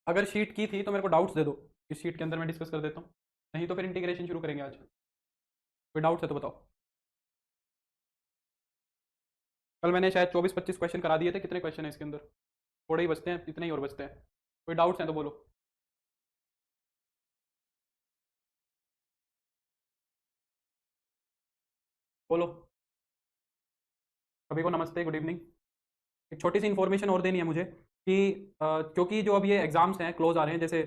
अगर शीट की थी तो मेरे को डाउट्स दे दो, इस शीट के अंदर मैं डिस्कस कर देता हूँ, नहीं तो फिर इंटीग्रेशन शुरू करेंगे आज। कोई डाउट्स है तो बताओ। कल मैंने शायद 24-25 क्वेश्चन करा दिए थे, कितने क्वेश्चन है इसके अंदर? थोड़े ही बचते हैं, इतने ही और बचते हैं। कोई डाउट्स हैं तो बोलो। बोलो। सभी को नमस्ते, गुड इवनिंग। एक छोटी सी इन्फॉर्मेशन और देनी है मुझे कि क्योंकि जो अब ये एग्ज़ाम्स हैं क्लोज आ रहे हैं, जैसे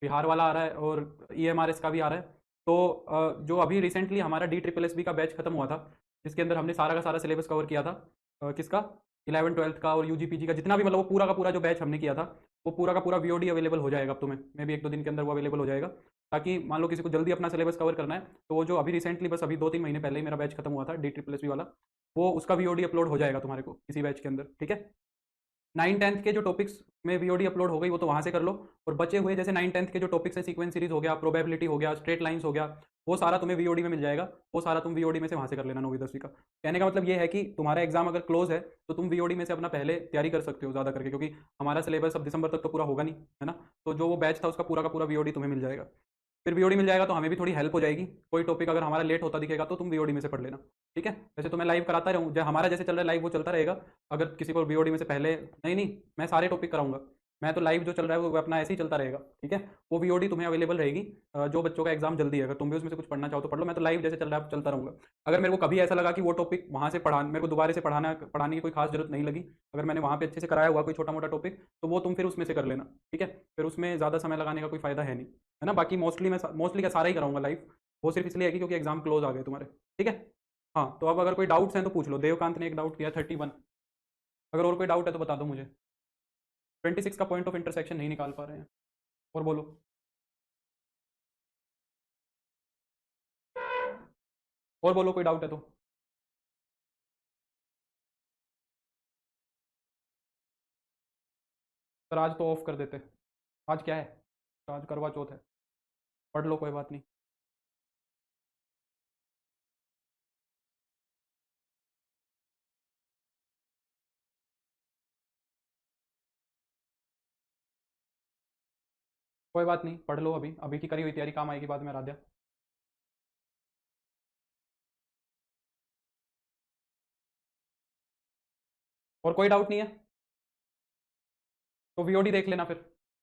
बिहार वाला आ रहा है और EMRS का भी आ रहा है, तो जो अभी रिसेंटली हमारा DSSB का बैच खत्म हुआ था, जिसके अंदर हमने सारा का सारा सिलेबस कवर किया था, किसका, 11th-12th का और UG PG का जितना भी, मतलब वो पूरा का पूरा जो बैच हमने किया था, वो पूरा का पूरा VOD अवेलेबल हो जाएगा अब तुम्हें, मे भी 1-2 दिन के अंदर वो अवेलेबल हो जाएगा, ताकि मान लो किसी को जल्दी अपना सिलेबस कवर करना है, तो वो जो अभी रिसेंटली बस अभी 2-3 महीने पहले ही मेरा बैच खत्म हुआ था DSSB वाला, वो उसका VOD अपलोड हो जाएगा तुम्हारे को इसी बैच के अंदर, ठीक है। 9th-10th के जो टॉपिक्स में VOD अपलोड हो गई वो तो वहाँ से कर लो, और बचे हुए जैसे 9th-10th के जो टॉपिक्स हैं, सीक्वेंस सीरीज हो गया, प्रोबेबिलिटी हो गया, स्ट्रेट लाइंस हो गया, वो सारा तुम्हें VOD में मिल जाएगा, वो सारा तुम VOD में से वहाँ से कर लेना 9वीं 10वीं का। कहने का मतलब ये है कि तुम्हारा एग्जाम अगर क्लोज है तो तुम VOD में से अपना पहले तैयारी कर सकते हो ज़्यादा करके, क्योंकि हमारा सिलेबस अब दिसंबर तक तो पूरा होगा नहीं, है ना। तो जो वो बैच था उसका पूरा का पूरा VOD तुम्हें मिल जाएगा, फिर VOD मिल जाएगा तो हमें भी थोड़ी हेल्प हो जाएगी। कोई टॉपिक अगर हमारा लेट होता दिखेगा तो तुम VOD में से पढ़ लेना, ठीक है। वैसे तो मैं लाइव कराता रहूँ, जब हमारा जैसे चल रहा है लाइव वो चलता रहेगा। अगर किसी को VOD में से पहले, नहीं नहीं, मैं सारे टॉपिक कराऊंगा, मैं तो लाइव जो चल रहा है वो अपना ऐसे ही चलता रहेगा, ठीक है। वो VOD तुम्हें अवेलेबल रहेगी, जो बच्चों का एग्जाम जल्दी है, अगर तुम भी उसमें से कुछ पढ़ना चाहो तो पढ़ लो, मैं तो लाइव जैसे चल रहा है चलता रहूँगा। अगर मेरे को कभी ऐसा लगा कि वो टॉपिक वहाँ से पढ़ा, मेरे को दोबारा से पढ़ाने की कोई खास जरूरत नहीं लगी, अगर मैंने वहाँ पे अच्छे से कराया हुआ कोई छोटा मोटा टॉपिक, तो वो तुम फिर उसमें से कर लेना, ठीक है। फिर उसमें ज़्यादा समय लगाने का कोई फायदा है नहीं, है ना। बाकी मोस्टली का सारा ही कराऊंगा लाइव, वो सिर्फ इसलिए है कि क्योंकि एग्जाम क्लोज आ गए तुम्हारे, ठीक है। हाँ, तो अब अगर कोई डाउट्स हैं तो पूछ लो। देवकांत ने एक डाउट किया 31, अगर और कोई डाउट है तो बता दो मुझे। 26 का पॉइंट ऑफ इंटरसेक्शन नहीं निकाल पा रहे हैं, और बोलो। और बोलो, कोई डाउट है तो। सर आज तो ऑफ कर देते, आज क्या है, आज करवा चौथ है, पढ़ लो कोई बात नहीं। कोई बात नहीं, पढ़ लो, अभी अभी की करी हुई तैयारी काम आएगी बाद में, आराध्या। और कोई डाउट नहीं है तो VOD देख लेना फिर,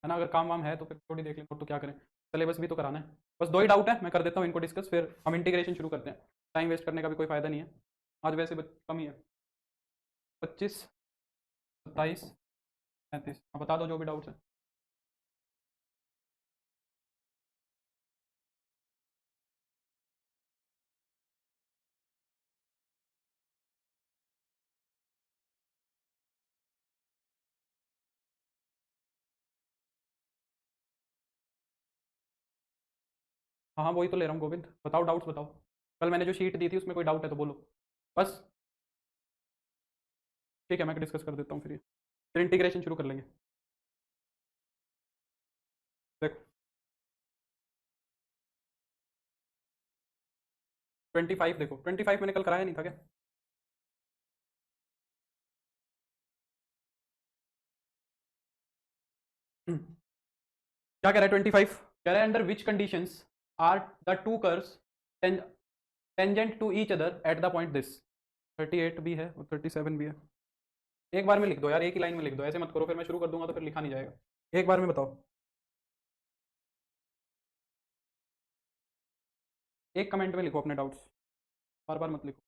है ना। अगर काम वाम है तो फिर VOD देख लेना, और तो क्या करें, सिलेबस भी तो कराना है। बस दो ही डाउट है, मैं कर देता हूँ इनको डिस्कस, फिर हम इंटीग्रेशन शुरू करते हैं। टाइम वेस्ट करने का भी कोई फायदा नहीं है, आज वैसे कम ही है। 25, 27, 35, हाँ बता दो जो भी डाउट्स है। हाँ हाँ, वही तो ले रहा हूँ गोविंद, बताओ डाउट्स बताओ। कल मैंने जो शीट दी थी उसमें कोई डाउट है तो बोलो बस। ठीक है, मैं डिस्कस कर देता हूँ फिर इंटीग्रेशन शुरू कर लेंगे। देखो 25, देखो 25 मैंने कल कराया नहीं था क्या? क्या कह रहा है 25? कह रहा है under which conditions are the two curves tangent to each other at the point this. 38 भी है और 37 भी है। एक बार में लिख दो यार, एक ही लाइन में लिख दो, ऐसे मत करो, फिर मैं शुरू कर दूंगा तो फिर लिखा नहीं जाएगा। एक बार में बताओ, एक कमेंट में लिखो अपने डाउट्स, बार बार मत लिखो।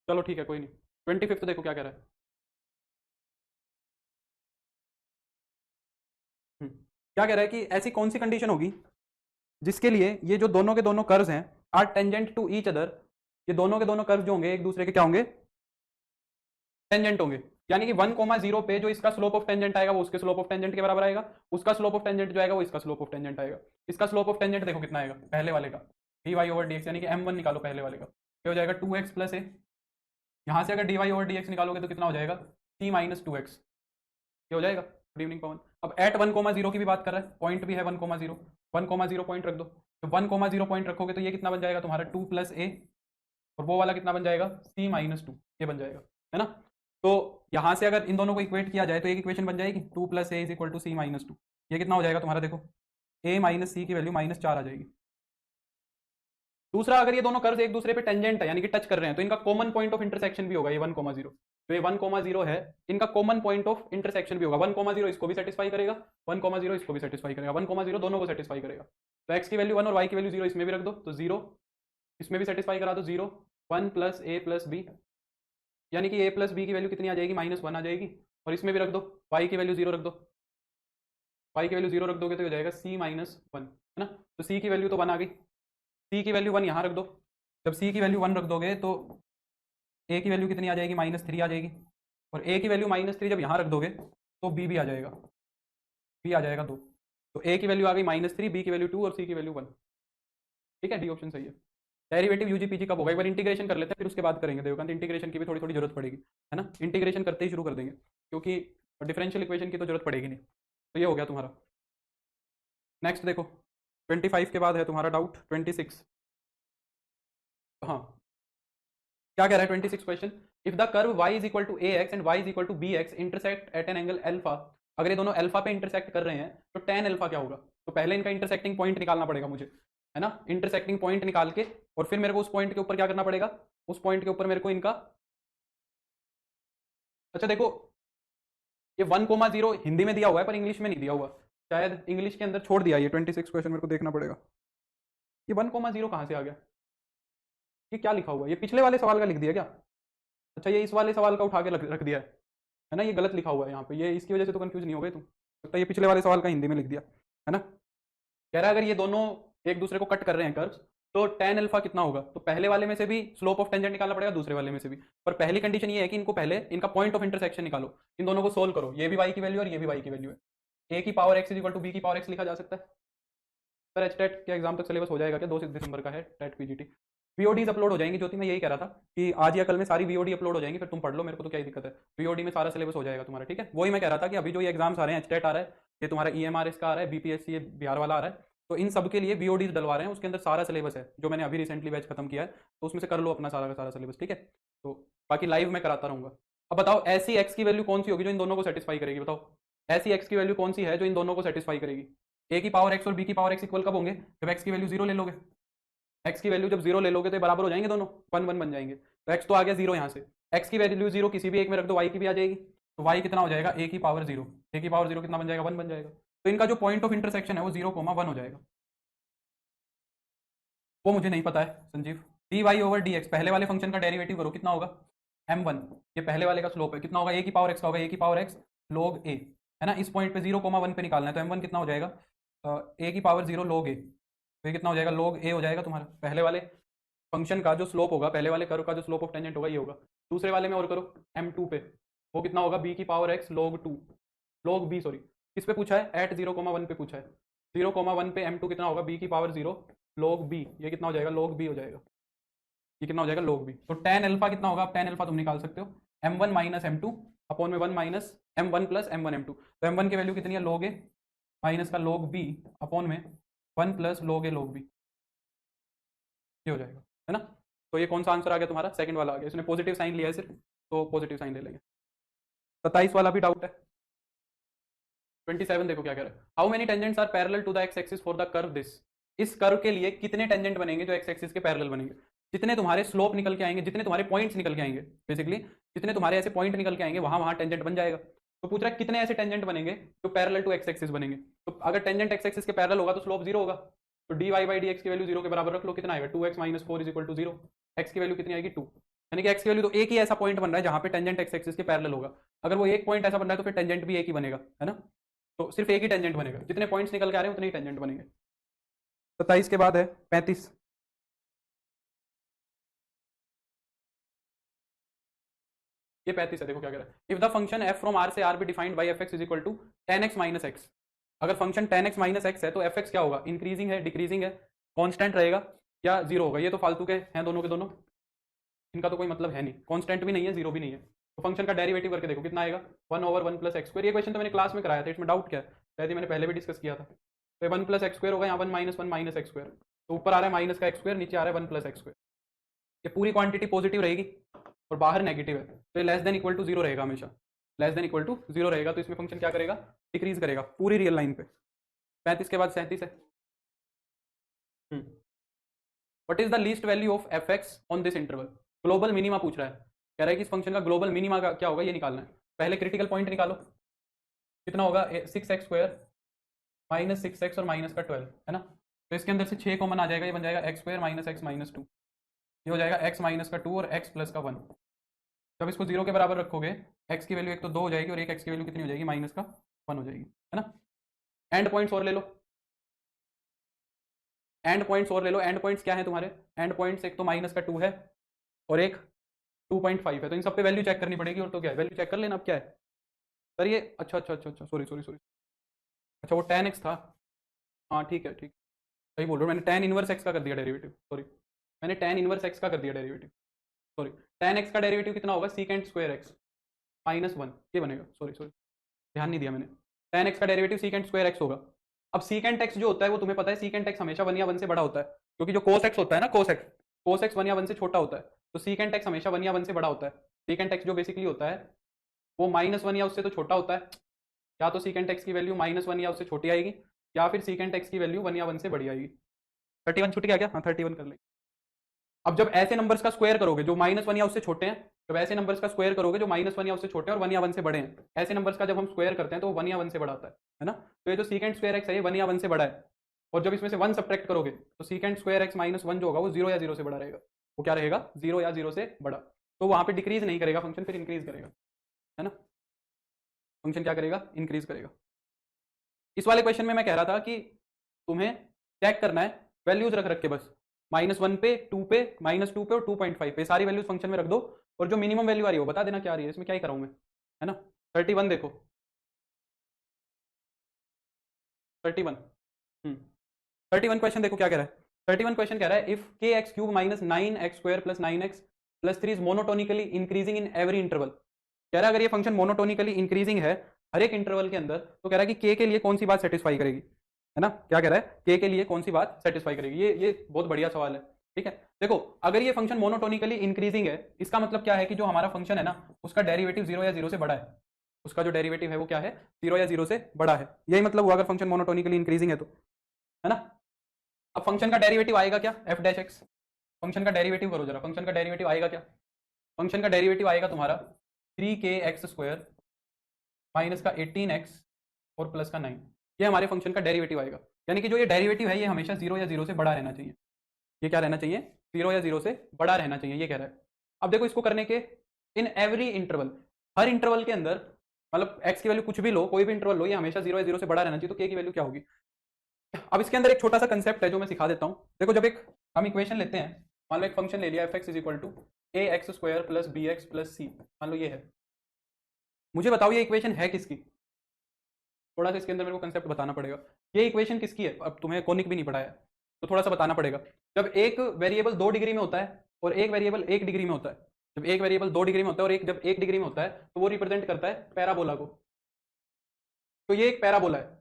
चलो ठीक है, कोई नहीं। 25 देखो क्या कह रहा है। क्या कह रहा है कि ऐसी कौन सी कंडीशन होगी जिसके लिए ये जो दोनों के दोनों कर्व्स हैं are tangent to each other, ये दोनों के दोनों कर्व्स जो होंगे एक दूसरे के क्या होंगे, टेंजेंट होंगे। यानी कि 1,0 पे जो इसका स्लोप ऑफ टेंजेंट आएगा वो उसके स्लोप ऑफ टेंजेंट के बराबर आएगा, उसका स्लोप ऑफ टेंजेंट जो आएगा वो इसका स्लोप ऑफ टेंजेंट आएगा। इसका स्लोप ऑफ टेंजेंट देखो कितना आएगा पहले वाले का, dy/dx, यानी कि m1 निकालो पहले वाले का, ये हो जाएगा 2x प्लस ए। यहाँ से अगर dy/dx निकालोगे तो कितना हो जाएगा, c-2x, ये हो जाएगा। गुड इवनिंग पवन। अब एट 1,0 की भी बात कर रहा है, पॉइंट भी है 1,0, 1,0 पॉइंट रख दो, तो 1,0 पॉइंट रखोगे तो ये कितना बन जाएगा तुम्हारा 2 प्लस ए, और वो वाला कितना बन जाएगा c-2, ये बन जाएगा, है ना। तो यहाँ से अगर इन दोनों को इक्वेट किया जाए तो एक इक्वेशन बन जाएगी 2 + a = c - 2। ये कितना हो जाएगा तुम्हारा, देखो a - c की वैल्यू -4 आ जाएगी। दूसरा, अगर ये दोनों कर्व एक दूसरे पे टेंजेंट है यानी कि टच कर रहे हैं तो इनका कॉमन पॉइंट ऑफ इंटरसेक्शन भी होगा ये 1, 0। तो ये 1, 0 है, इनका कॉमन पॉइंट ऑफ इंटरसेक्शन भी होगा। 1, 0 इसको भी सेटिस्फाई करेगा, 1, 0 इसको भी सेटिस्फाई करेगा, 1, 0 दोनों को सेटिस्फाई करेगा। तो x की वैल्यू 1 और y की वैल्यू 0 इसमें भी रख दो, तो 0 इसमें भी सेटिस्फाई करा दो, 0 1 + a + b, यानी कि a + b की वैल्यू कितनी आ जाएगी, -1 आ जाएगी। और इसमें भी रख दो, y की वैल्यू 0 रख दो, y की वैल्यू 0 रख दोगे तो हो जाएगा c - 1, है ना। तो c की वैल्यू तो 1 आ गई, c की वैल्यू 1 यहाँ रख दो। जब c की वैल्यू 1 रख दोगे तो a की वैल्यू कितनी आ जाएगी, -3 आ जाएगी। और a की वैल्यू -3 जब यहाँ रख दोगे तो b भी आ जाएगा, b आ जाएगा 2। तो a की वैल्यू आ गई -3, b की वैल्यू 2 और c की वैल्यू 1। ठीक है, डी ऑप्शन सही है। डेरिवेटिव यूजी पीजी कब होगा, एक बार इंटीग्रेशन कर लेते हैं फिर उसके बाद करेंगे देवकांत। इंटीग्रेशन की भी थोड़ी थोड़ी जरूरत पड़ेगी, है ना। इंटीग्रेशन करते ही शुरू कर देंगे क्योंकि डिफरेंशियल इक्वेशन की तो जरूरत पड़ेगी नहीं। तो ये हो गया तुम्हारा। नेक्स्ट देखो 25 के बाद है तुम्हारा डाउट 26। हाँ, क्या कह रहा है 26 question, if the curve y = ax and y = bx intersect at an angle alpha. अगर ये दोनों अल्फा पे इंटरसेक्ट कर रहे हैं तो tan अल्फा क्या होगा। तो पहले इनका इंटरसेक्टिंग पॉइंट निकालना पड़ेगा मुझे, है ना। इंटरसेक्टिंग पॉइंट निकाल के और फिर मेरे को उस पॉइंट के ऊपर क्या करना पड़ेगा, उस पॉइंट के ऊपर मेरे को इनका, अच्छा देखो ये 1, 0 हिंदी में दिया हुआ है पर इंग्लिश में नहीं दिया हुआ, शायद इंग्लिश के अंदर छोड़ दिया। ये 26 क्वेश्चन मेरे को देखना पड़ेगा, ये 1, 0 कहाँ से आ गया, ये क्या लिखा हुआ है, ये पिछले वाले सवाल का लिख दिया क्या। अच्छा, ये इस वाले सवाल का उठा के रख दिया है ना, ये गलत लिखा हुआ है यहाँ पे, ये इसकी वजह से तो कंफ्यूज नहीं हो गए तुम। लगता है ये पिछले वाले सवाल का हिंदी में लिख दिया, है ना। कह रहा है अगर ये दोनों एक दूसरे को कट कर रहे हैं कर्व्स तो tan अल्फा कितना होगा। तो पहले वाले में से भी स्लोप ऑफ टेंजेंट निकालना पड़ेगा, दूसरे वाले में से भी। पर पहली कंडीशन ये है कि इनको पहले इनका पॉइंट ऑफ इंटरसेक्शन निकालो, इन दोनों को सोल्व करो। ये भी y की वैल्यू और ये भी y की वैल्यू है। a की पावर x = b की पावर x लिखा जा सकता है। सर एच टेट के एग्जाम तक सिलेबस हो जाएगा क्या, 2 दिसंबर का है टेट पीजीटी। वीओडीज अपलोड हो जाएंगी ज्योति, मैं यही कह रहा था कि आज या कल में सारी वीओडी अपलोड हो जाएंगी, फिर तुम पढ़ लो, मेरे को तो क्या ही दिक्कत है। वीओडी में सारा सिलेबस हो जाएगा तुम्हारा, ठीक है। वही मैं कह रहा था कि अभी जो ये एग्जाम्स आ रहे हैं, एच टेट आ रहा है, ये तुम्हारा ईएमआरएस का आ रहा है, बीपीएससी बिहार वाला आ रहा है, तो इन सब के लिए वीओडीज डलवा रहे हैं, उसके अंदर सारा सिलेबस है जो मैंने अभी रिसेंटली बैच खत्म किया है, तो उसमें से कर लो अपना सारा का सारा सिलेबस, ठीक है। तो बाकी लाइव में कराता रहूंगा। अब बताओ ऐसी एक्स की वैल्यू कौन सी होगी जो इन दोनों को सेटिस्फाई करेगी, बताओ ऐसी एक्स की वैल्यू कौन सी है जो इन दोनों को सेटिस्फाई करेगी। ए की पावर एक्स और बी की पावर एक्स इक्वल कब होंगे, जब एक्स की वैल्यू 0 ले लोगे। एक्स की वैल्यू जब 0 ले लोगे तो बराबर हो जाएंगे दोनों, 1, 1 बन जाएंगे। तो एक्स तो आ गया 0 यहाँ से, एक्स की वैल्यू 0 किसी भी एक में रख दो, वाई की भी आ जाएगी। तो वाई कितना हो जाएगा, ए की पावर 0, ए की पावर 0 कितना बन जाएगा, 1 बन जाएगा। तो इनका जो पॉइंट ऑफ इंटरसेक्शन है वो 0, 1 हो जाएगा। वो मुझे नहीं पता है Sanjeev. D Y over D X, पहले वाले फंक्शन का डेरिवेटिव करो, कितना होगा m1, ये पहले वाले का स्लोप है, कितना होगा, ए की पावर एक्स का होगा, ए की पावर एक्स log a, है ना। इस पॉइंट पे 0, 1 पे निकालना है, तो m1 कितना हो जाएगा, ए की पावर 0 log a, तो ये कितना हो जाएगा, log a हो जाएगा तुम्हारा। पहले वाले फंक्शन का जो स्लोप होगा, पहले वाले कर्व का जो स्लोप ऑफ टेंजेंट होगा ये होगा। दूसरे वाले में और करो m2 पे, वो कितना होगा, b की power x log 2, log b sorry, किस पे पूछा है, एट 0, 1 पे पूछा है। 0, 1 पे m2 कितना होगा, b की पावर 0 log b, ये कितना हो जाएगा, log b हो जाएगा। ये कितना हो जाएगा, log b। तो tan अल्फा कितना होगा, tan अल्फा तुम निकाल सकते हो, m1 माइनस m2 अपॉन में 1 minus m1 plus m1 m2। तो m1 की वैल्यू कितनी है, log a माइनस का log b अपॉन में 1 plus log a log b, ये हो जाएगा, है ना। तो ये कौन सा आंसर आ गया तुम्हारा, सेकंड वाला आ गया। इसने पॉजिटिव साइन लिया है सिर्फ, तो पॉजिटिव साइन ले लेंगे। 27 वाला भी डाउट है। 27 देखो क्या कह रहा है, how many tangents are parallel to the X axis for the curve this. इस कर्व के लिए कितने टेंजेंट बनेंगे जो एक्स एक्सिस के पैरेलल बनेंगे। जितने तुम्हारे स्लोप निकल के आएंगे, जितने तुम्हारे पॉइंट्स निकल के आएंगे, बेसिकली जितने तुम्हारे ऐसे पॉइंट निकल के आएंगे वहां वहां टेंजेंट बन जाएगा। तो पूछ रहा है कितने ऐसे टेंजेंट बनेंगे जो पैरेलल टू एक्स एक्सिस बनेंगे। तो अगर टेंजेंट एक्स एक्सिस के पैरेलल होगा तो स्लोप 0 होगा। तो D Y by D X की वैल्यू 0 के बराबर रख लो, कितना आएगा, 2x माइनस 4 = 0। एक्स की वैल्यू कितनी आएगी, 2, यानी कि एक्स की वैल्यू तो एक ही ऐसा पॉइंट बन रहा है जहां पे टेंजेंट एक्स एक्सिस के पैरेलल होगा। अगर वो एक पॉइंट ऐसा बन रहा है तो फिर टेंजेंट भी एक ही बनेगा, है ना। तो सिर्फ एक ही टेंजेंट बनेगा, जितने पॉइंट्स निकल के आ रहे हैं उतने ही टेंजेंट बनेंगे। 27 के बाद है 35। ये 35 है, देखो क्या कह रहा है, if the function f from r से r be defined by fx = tan x minus x। अगर function tan x minus x है तो fx क्या होगा, इंक्रीजिंग है, डिक्रीजिंग है, कांस्टेंट रहेगा या 0 होगा। ये तो फालतू के हैं दोनों के दोनों, इनका तो कोई मतलब है नहीं, कांस्टेंट भी नहीं है, 0 भी नहीं है। तो फंक्शन का डेरिवेटिव करके देखो कितना आएगा, 1/1 + x²। ये क्वेश्चन तो मैंने क्लास में कराया था, इसमें डाउट क्या है, शायद ही मैंने पहले भी डिस्कस किया था। तो 1 + x² होगा, यहाँ 1 - 1 - x², तो ऊपर आ रहा है माइनस का x², नीचे आ रहा है 1 + x²। ये पूरी क्वांटिटी पॉजिटिव रहेगी, और बाहर नेगेटिव है, तो ये less than equal to zero रहेगा हमेशा, less than equal to zero रहेगा। तो इसमें फंक्शन क्या करेगा, डिक्रीज करेगा पूरी रियल लाइन पे। 35 के बाद 37 है। What is the least value of F x on this interval, global minima पूछ रहा है, कह रहा है कि इस फंक्शन का ग्लोबल मिनिमा का क्या होगा ये निकालना है। पहले क्रिटिकल पॉइंट निकालो, कितना होगा 6x² माइनस 6x और माइनस का 12 है ना। तो इसके अंदर से 6 कॉमन आ जाएगा, ये बन जाएगा x² माइनस x माइनस 2, ये हो जाएगा x माइनस का 2 और x प्लस का 1। जब इसको 0 के बराबर रखोगे x की वैल्यू एक तो 2 हो जाएगी और एक x की वैल्यू कितनी हो जाएगी, माइनस का 1 हो जाएगी, है ना। एंड पॉइंट्स और ले लो, एंड पॉइंट्स और ले लो। एंड पॉइंट्स क्या है तुम्हारे, एंड पॉइंट्स एक तो माइनस का 2 है और एक 2.5 है, तो इन सब पे वैल्यू चेक करनी पड़ेगी। और तो क्या है, वैल्यू चेक कर लेना अब क्या है सर ये, अच्छा अच्छा अच्छा अच्छा, सॉरी सॉरी सॉरी, अच्छा वो tan x था, हाँ ठीक है ठीक, सही बोल रहा हूँ, मैंने tan इनवर्स x का कर दिया डेरिवेटिव, सॉरी मैंने tan इनवर्स x का कर दिया डेरिवेटिव, सॉरी। tan x का डेरिवेटिव कितना होगा, सीकेंट स्क्वायर x माइनस 1, ये बनेगा, सॉरी सॉरी ध्यान नहीं दिया मैंने। tan x का डेरिवेटिव सीकेंट स्क्वायर x होगा। अब सीकेंट x जो होता है वो तुम्हें पता है, सीकेंट x हमेशा 1 या 1 से बड़ा होता है, क्योंकि जो cos x होता है ना, cos x 1 या 1 से छोटा होता है, तो सीकेंट x हमेशा 1 या 1 से बड़ा होता है। सीकेंट x जो बेसिकली होता है वो -1 या उससे तो छोटा होता है, या तो सीकेंट x की वैल्यू -1 या उससे छोटी आएगी, या फिर सीकेंट x की वैल्यू 1 या 1 से बड़ी आएगी। 31 छूट गया क्या, हाँ 31 कर लेंगे। अब जब ऐसे नंबर्स का स्क्वायर करोगे जो -1 या उससे छोटे हैं, जब ऐसे नंबर्स का स्क्वायर करोगे जो -1 या उससे छोटे हैं और 1 या 1 से बड़े हैं, ऐसे नंबर्स का जब हम स्क्वायर करते हैं तो वो 1 या 1 से बड़ा आता है ना। तो ये जो सीकेंट स्क्वायर x है ये 1 या 1 से बड़ा है, और जब इसमें से 1 सब्ट्रैक्ट करोगे तो सीकेंट स्क्वायर x माइनस 1 जो होगा वो 0 या 0 से बड़ा रहेगा। वो क्या रहेगा, 0 या 0 से बड़ा। तो वहां पे डिक्रीज नहीं करेगा फंक्शन, फिर इंक्रीज करेगा, है ना। फंक्शन क्या करेगा, इंक्रीज करेगा। इस वाले क्वेश्चन में मैं कह रहा था कि तुम्हें चेक करना है वैल्यूज रख रख के, बस -1 पे, 2 पे, -2 पे और 2.5 पे सारी वैल्यूज फंक्शन में रख दो, और जो मिनिमम वैल्यू आ रही है वो बता देना क्या आ रही है। इसमें क्या ही कराऊं मैं, है ना। 31 देखो, 31 31 क्वेश्चन देखो क्या कह रहा है। 31 क्वेश्चन कह रहा है इफ के x cube minus 9x² plus 9x plus 3 is monotonically increasing in every interval. कह रहा है अगर ये फंक्शन मोनोटोनिकली इंक्रीजिंग है हर एक इंटरवल के अंदर, तो कह रहा है कि के लिए कौन सी बात सेटिस्फाई करेगी, है ना। क्या कह रहा है, के लिए कौन सी बात सेटिस्फाई करेगी। ये बहुत बढ़िया सवाल है, ठीक है। देखो अगर ये फंक्शन मोनोटोनिकली इंक्रीजिंग है, इसका मतलब क्या है कि जो हमारा फंक्शन है ना उसका डेरिवेटिव 0 या 0 से बड़ा है, उसका जो डेरिवेटिव है वो क्या है, 0 या 0 से बड़ा है। यही मतलब हुआ अगर फंक्शन मोनोटोनिकली इंक्रीजिंग है तो, है ना। अब फंक्शन का डेरिवेटिव आएगा क्या, एफ डैश एक्स। फंक्शन का डेरिवेटिव करो जरा, फंक्शन का डेरिवेटिव आएगा क्या, फंक्शन का डेरिवेटिव आएगा तुम्हारा 3kx² माइनस का 18x और प्लस का 9, ये हमारे फंक्शन का डेरिवेटिव आएगा। यानी कि जो ये डेरिवेटिव है ये हमेशा 0 या 0 से बड़ा रहना चाहिए। ये क्या रहना चाहिए, 0 या 0 से बड़ा रहना चाहिए, ये कह रहा है। अब देखो इसको करने के, in every interval, her interval के अंदर, मतलब x की वैल्यू कुछ भी लो, कोई भी इंटरवल लो, ये हमेशा 0 या 0 से बड़ा रहना चाहिए, तो k की वैल्यू क्या होगी। अब इसके अंदर एक छोटा सा कंसेप्ट है जो मैं सिखा देता हूं। देखो जब एक हम इक्वेशन लेते हैं, मान लो एक फंक्शन ले लिया f(x) = ax² plus bx plus c, मान लो ये है। मुझे बताओ ये इक्वेशन है किसकी, थोड़ा सा इसके अंदर मेरे को कंसेप्ट बताना पड़ेगा। ये इक्वेशन किसकी है, अब तुम्हें कोनिक भी नहीं पढ़ाया तो थोड़ा सा बताना पड़ेगा। जब एक वेरिएबल 2 डिग्री में होता है और एक वेरिएबल 1 डिग्री में होता है, जब एक वेरिएबल 2 डिग्री में होता है और एक जब 1 डिग्री में होता है, तो वो रिप्रेजेंट करता है पैराबोला को। तो ये एक पैराबोला है,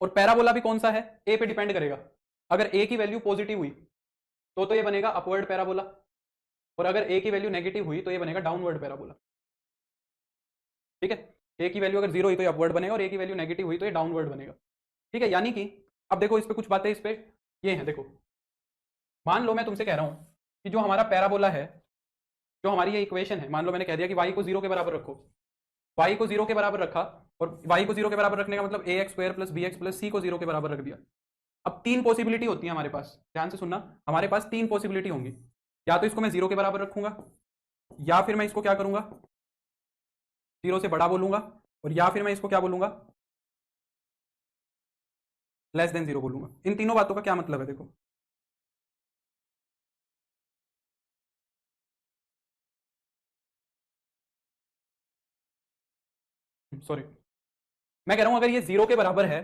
और पैराबोला भी कौन सा है, ए पे डिपेंड करेगा। अगर ए की वैल्यू पॉजिटिव हुई तो ये बनेगा अपवर्ड पैराबोला, और अगर ए की वैल्यू नेगेटिव हुई तो ये बनेगा डाउनवर्ड पैराबोला, ठीक है। ए की वैल्यू अगर 0 हुई तो ये अपवर्ड बनेगा, और ए की वैल्यू नेगेटिव हुई तो ये डाउनवर्ड बनेगा, ठीक है। यानी कि अब देखो इस पे कुछ बातें, इस पे ये हैं। देखो मान लो मैं तुमसे कह रहा हूं कि जो हमारा पैराबोला है, जो हमारी ये इक्वेशन है, मान लो मैंने कह दिया कि y को 0 के बराबर रखो, y को 0 के बराबर रखा, और y को 0 के बराबर रखने का मतलब ax² plus bx plus c को 0 के बराबर रख दिया। अब 3 पॉसिबिलिटी होती है हमारे पास, ध्यान से सुनना, हमारे पास 3 पॉसिबिलिटी होंगी। या तो इसको मैं 0 के बराबर रखूंगा, या फिर मैं इसको क्या करूंगा, 0 से बड़ा बोलूंगा, और या फिर मैं इसको क्या बोलूंगा, लेस देन 0 बोलूंगा। इन तीनों बातों का क्या मतलब है, देखो सॉरी, मैं कह रहा हूं अगर ये 0 के बराबर है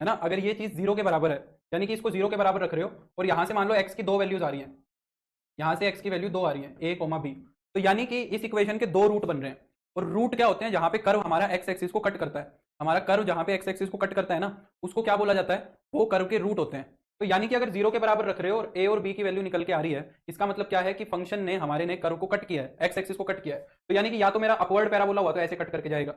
ना, अगर ये चीज 0 के बराबर है, यानी कि इसको 0 के बराबर रख रहे हो, और यहां से मान लो x की 2 वैल्यूज आ रही हैं, यहां से x की वैल्यू 2 आ रही है, a, b, तो यानी कि इस इक्वेशन के 2 रूट बन रहे हैं। और रूट क्या होते हैं, जहां पे कर्व हमारा x एक्सिस को कट करता है, हमारा कर्व जहां पे x एक्सिस को कट करता है ना, उसको क्या बोला जाता है, वो कर्व के रूट होते हैं। तो यानी कि अगर 0 के बराबर रख रहे हो और a और b की वैल्यू निकल के आ रही है, इसका मतलब क्या है कि फंक्शन ने हमारे ने कर्व को कट किया है, एक्स एक्सिस को कट किया है। तो यानी कि या तो मेरा अपवर्ड पैराबोला हुआ तो ऐसे कट करके जाएगा,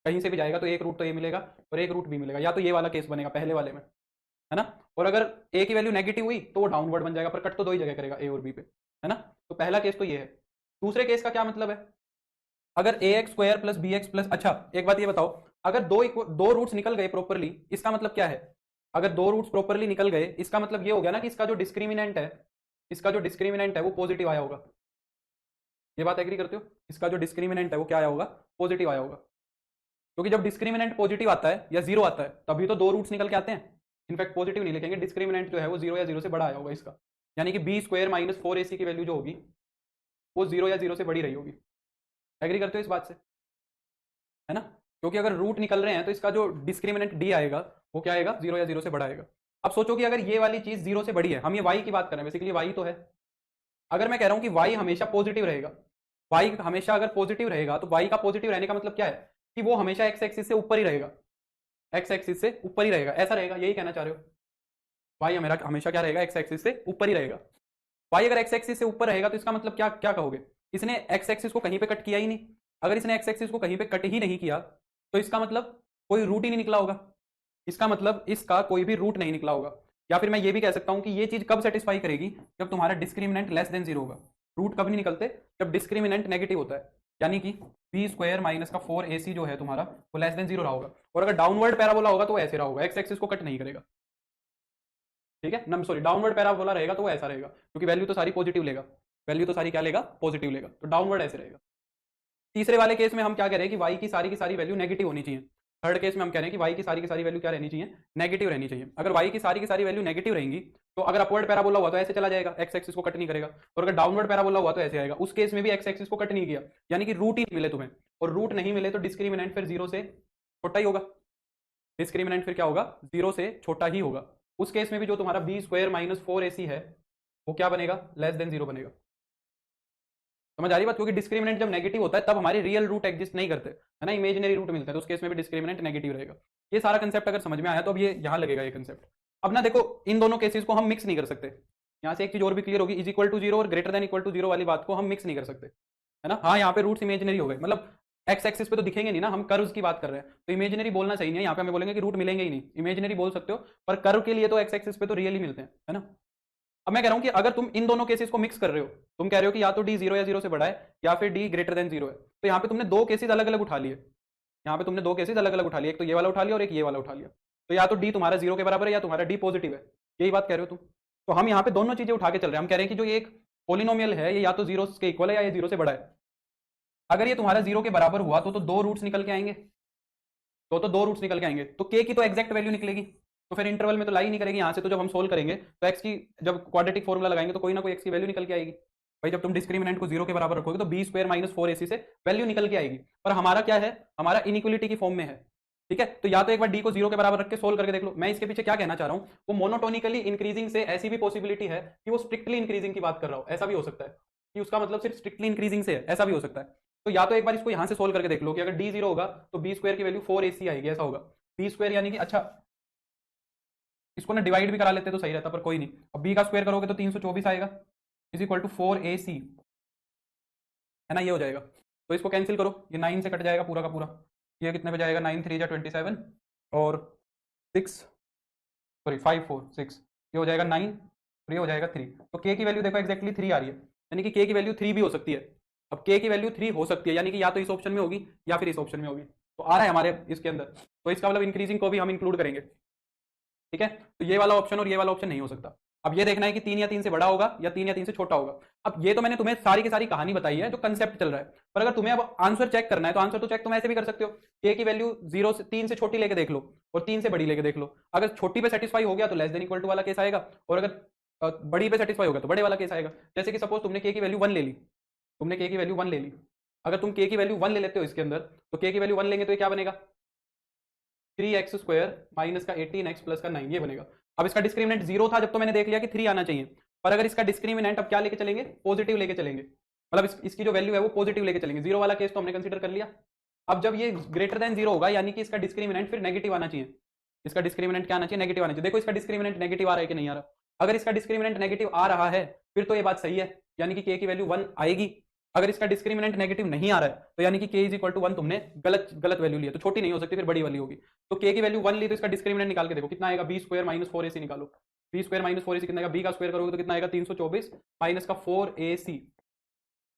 कहीं से भी जाएगा तो एक रूट तो ये मिलेगा और एक रूट भी मिलेगा, या तो ये वाला केस बनेगा पहले वाले में, है ना। और अगर a की वैल्यू नेगेटिव हुई तो वो डाउनवर्ड बन जाएगा, पर कट तो दो ही जगह करेगा, a और b पे, है ना। तो पहला केस तो ये है। दूसरे केस का क्या मतलब है, अगर a x square plus b x plus, अच्छा एक बात ये बताओ, अगर दो रूट्स निकल गए प्रॉपरली, इसका मतलब क्या है, अगर दो रूट्स प्रॉपरली निकल गए इसका मतलब ये हो गया ना कि इसका जो डिस्क्रिमिनेंट है, इसका जो डिस्क्रिमिनेंट है वो पॉजिटिव आया होगा। ये बात एग्री करते हो, इसका जो डिस्क्रिमिनेंट है वो क्या आया होगा, पॉजिटिव आया होगा। क्योंकि जब डिस्क्रिमिनेंट पॉजिटिव आता है या जीरो आता है तभी तो दो रूट्स निकल के आते हैं। इनफैक्ट पॉजिटिव नहीं लिखेंगे, डिस्क्रिमिनेंट जो है वो जीरो या जीरो से बड़ा आया होगा इसका, यानी कि बी स्क्वायर माइनस 4ac की वैल्यू जो होगी वो जीरो या जीरो से बड़ी रही होगी। एग्री करते हो इस बात से, है ना। क्योंकि अगर रूट निकल रहे हैं तो इसका जो डिस्क्रिमिनेंट डी आएगा वो क्या आएगा, जीरो या जीरो से बड़ा आएगा। अब सोचो कि अगर ये वाली चीज जीरो से बड़ी है, हम ये वाई की बात कर रहे हैं, बेसिकली वाई तो है। अगर मैं कह रहा हूं कि वाई हमेशा पॉजिटिव रहेगा, वाई हमेशा अगर पॉजिटिव रहेगा तो वाई का पॉजिटिव रहने का मतलब क्या है कि वो हमेशा एक्स एक्सिस से ऊपर ही रहेगा, एक्स एक्सिस से ऊपर ही रहेगा, ऐसा रहेगा, यही कहना चाह रहे हो। वाई हमेशा हमेशा क्या रहेगा, एक्स एक्सिस से ऊपर ही रहेगा। वाई अगर एक्स एक्सिस से ऊपर रहेगा तो इसका मतलब क्या क्या कहोगे, इसने एक्स एक्सिस को कहीं पे कट किया ही नहीं। अगर इसने एक्स एक्सिस को कहीं पे कट ही नहीं किया तो इसका मतलब कोई रूट ही नहीं निकला होगा, इसका मतलब इसका कोई भी रूट नहीं निकला होगा। या फिर मैं ये भी कह सकता हूं कि ये चीज कब सेटिस्फाई करेगी, जब तुम्हारा डिस्क्रिमिनेंट लेस देन जीरो होगा। रूट कब नहीं निकलते, जब डिस्क्रिमिनेंट नेगेटिव होता है, यानी कि बी स्क्वायर माइनस का 4ac जो है तुम्हारा वो लेस देन जीरो रहा होगा। और अगर डाउनवर्ड पैराबोला होगा तो वो ऐसे रहा होगा, एक्स एक्सिस को कट नहीं करेगा, ठीक है ना, सॉरी डाउनवर्ड पैराबोला रहेगा तो वो ऐसा रहेगा, क्योंकि वैल्यू तो सारी पॉजिटिव लेगा, वैल्यू तो सारी क्या लेगा, पॉजिटिव लेगा, तो डाउनवर्ड ऐसे रहेगा। तीसरे वाले केस में हम क्या कह रहे हैं कि वाई की सारी वैल्यू नेगेटिव होनी चाहिए। थर्ड केस में हम कह रहे हैं कि वाई की सारी वैल्यू क्या रहनी चाहिए, नेगेटिव रहनी चाहिए। अगर वाई की सारी वैल्यू नेगेटिव रहेंगी तो अगर अपवर्ड पैराबोला हुआ तो ऐसे चला जाएगा, एक्स एक्सिस को कट नहीं करेगा, और अगर डाउनवर्ड पैराबोला हुआ तो ऐसे आएगा। उस केस में भी एक्स एक्सिस को कट नहीं किया, यानी कि रूट ही नहीं मिले तुम्हें, और रूट नहीं मिले तो डिस्क्रिमिनेंट फिर जीरो से छोटा ही होगा, डिस्क्रिमिनेंट फिर क्या होगा, जीरो से छोटा ही होगा। उस केस में भी जो तुम्हारा बी स्क्वायर माइनस 4ac है वो क्या बनेगा, लेस देन जीरो बनेगा। समझ आ रही बात, क्योंकि डिस्क्रिमिनेंट जब नेगेटिव होता है तब हमारे रियल रूट एग्जिस्ट नहीं करते, है ना, इमेजिनरी रूट मिलता है, तो उस केस में भी डिस्क्रिमिनेंट नेगेटिव रहेगा। ये सारा कंसेप्ट अगर समझ में आया तो अब ये यहाँ लगेगा ये कंसेप्ट। अब ना देखो, इन दोनों केसेस को हम मिक्स नहीं कर सकते। यहाँ से एक चीज और भी क्लियर होगी, इज इक्वल टू जीरो और greater than equal to zero वाली बात को हम मिक्स नहीं कर सकते, है ना। हाँ, यहाँ पे रूट्स इमेजिनरी हो गए, मतलब एक्स एक्सिस पे तो दिखेंगे नहीं ना, हम कर्व्स की बात कर रहे हैं, तो इमेजिनरी बोलना सही नहीं है, यहाँ पे हमें बोलेंगे कि रूट मिलेंगे ही नहीं, इमेजिनरी बोल सकते हो, पर कर्व के लिए तो एक्स एक्सिस पे तो रियली मिलते हैं, है ना। अब मैं कह रहा हूं कि अगर तुम इन दोनों केसेस को मिक्स कर रहे हो, तुम कह रहे हो कि या तो डी जीरो या जीरो से बड़ा है या फिर डी ग्रेटर देन जीरो है, तो यहाँ पे तुमने दो केसेस अलग अलग उठा लिए, यहाँ पे तुमने दो केसेस अलग अलग उठा लिए, एक तो ये वाला उठा लिया और एक ये वाला उठा लिया, तो या तो डी तुम्हारा जीरो के बराबर है या तुम्हारा डी पॉजिटिव है, यही बात कह रहे हो तुम। तो हम यहाँ पे दोनों चीजें उठा के चल रहे हैं, हम कह रहे हैं कि जो ये एक पोलिनोमियल है ये या तो जीरो के इक्वल है या ये जीरो से बड़ा है। अगर ये तुम्हारा जीरो के बराबर हुआ तो दो रूट्स निकल के आएंगे, तो दो रूट्स निकल के आएंगे, तो के की तो एग्जैक्ट वैल्यू निकलेगी, तो फिर इंटरवल में तो लाई नहीं करेगी यहाँ से, तो जब हम सोल्व करेंगे तो एक्स की जब क्वाड्रेटिक फॉर्मूला लगाएंगे तो कोई ना कोई एक्स की वैल्यू निकल के आएगी। भाई जब तुम डिस्क्रिमिनेंट को जीरो के बराबर रखोगे तो बी स्क्वायर माइनस 4ac से वैल्यू निकल के आएगी, पर हमारा क्या है, हमारा इनइक्वलिटी की फॉर्म में है, ठीक है। तो या तो एक बार डी को जीरो के बराबर रख के सोल्व करके देख लो। मैं इसके पीछे क्या कहना चाह रहा हूँ, वो मोनोटोनिकली इंक्रीजिंग से ऐसी भी पॉसिबिलिटी है कि वो स्ट्रिक्टली इंक्रीजिंग की बात कर रहा हो, ऐसा भी हो सकता है कि उसका मतलब सिर्फ स्ट्रिक्टली इंक्रीजिंग से है, ऐसा भी हो सकता है। तो या तो एक बार इसको यहाँ से सोल्व करके देख लो कि अगर डी जीरो होगा तो बी स्क्वायर की वैल्यू 4ac आएगी, ऐसा होगा। बी स्क्वायर यानी कि, अच्छा इसको ना डिवाइड भी करा लेते तो सही रहता, पर कोई नहीं। अब बी का स्क्वायर करोगे तो 324 आएगा, इज इक्वल टू 4ac, है ना, ये हो जाएगा। तो इसको कैंसिल करो, ये 9 से कट जाएगा पूरा का पूरा, ये कितने पे जाएगा, 9 3 जा 27 और 6 सॉरी 5 4 6, ये हो जाएगा 9 और ये हो जाएगा 3। तो के की वैल्यू देखो एक्जैक्टली 3 आ रही है, यानी कि के की वैल्यू 3 भी हो सकती है। अब के की वैल्यू 3 हो सकती है, यानी कि या तो इस ऑप्शन में होगी या फिर इस ऑप्शन में होगी, तो आ रहा है हमारे इसके अंदर, तो इसका मतलब इंक्रीजिंग को भी हम इंक्लूड करेंगे, ठीक है। तो ये वाला ऑप्शन और ये वाला ऑप्शन नहीं हो सकता। अब ये देखना है कि 3 या 3 से बड़ा होगा या 3 या 3 से छोटा होगा। अब ये तो मैंने तुम्हें सारी की सारी कहानी बताई है जो कंसेप्ट चल रहा है, पर अगर तुम्हें अब आंसर चेक करना है तो आंसर तो चेक तुम ऐसे भी कर सकते हो, के की वैल्यू 0 से 3 से छोटी लेके देख लो और 3 से बड़ी लेके देख लो। अगर छोटी पे सेटिस्फाई हो गया तो लेस देन इक्वल टू वाला केस आएगा, और अगर बड़ी पे सेटिस्फाई होगा तो बड़े वाला केस आएगा। जैसे कि सपोज तुमने के की वैल्यू 1 ले ली, तुमने के की वैल्यू 1 ले ली, अगर तुम के की वैल्यू 1 ले लेते हो इसके अंदर, तो के की वैल्यू 1 लेंगे तो ये क्या बनेगा, 3x स्क्वायर माइनस का 18x प्लस का 9, ये बनेगा। अब इसका डिस्क्रिमिनेंट 0 था जब, तो मैंने देख लिया कि 3 आना चाहिए, पर अगर इसका डिस्क्रिमिनेंट अब क्या लेके चलेंगे, पॉजिटिव लेके चलेंगे, मतलब इसकी जो वैल्यू है वो पॉजिटिव लेके चलेंगे। जीरो वाला केस तो हमने कंसीडर कर लिया। अब जब ये ग्रेटर देन जीरो होगा यानी कि इसका डिस्क्रिमिनेंट फिर नेगेटिव आना चाहिए, इसका डिस्क्रिमिनेंट क्या आना चाहिए, नेगेटिव आना चाहिए। देखो इसका डिस्क्रिमिनेंट नेगेटिव आ रहा है कि नहीं आ रहा, अगर इसका डिस्क्रिमिनेंट नेगेटिव आ रहा है फिर तो ये बात सही है, यानी कि k की वैल्यू 1 आएगी। अगर इसका डिस्क्रिमिनेंट नेगेटिव नहीं आ रहा है तो यानी कि k इज इक्वल टू 1 तुमने गलत गलत वैल्यू ली है, तो छोटी नहीं हो सकती, फिर बड़ी वाली होगी। तो k की वैल्यू 1 ली तो इसका डिस्क्रिमिनेंट निकाल के देखो कितना आएगा, b स्क्वायर माइनस 4ac निकालो। b स्क्वायर माइनस 4ac कितना आएगा, b का स्क्वायर करोगे तो कितना आएगा 324 माइनस का 4ac।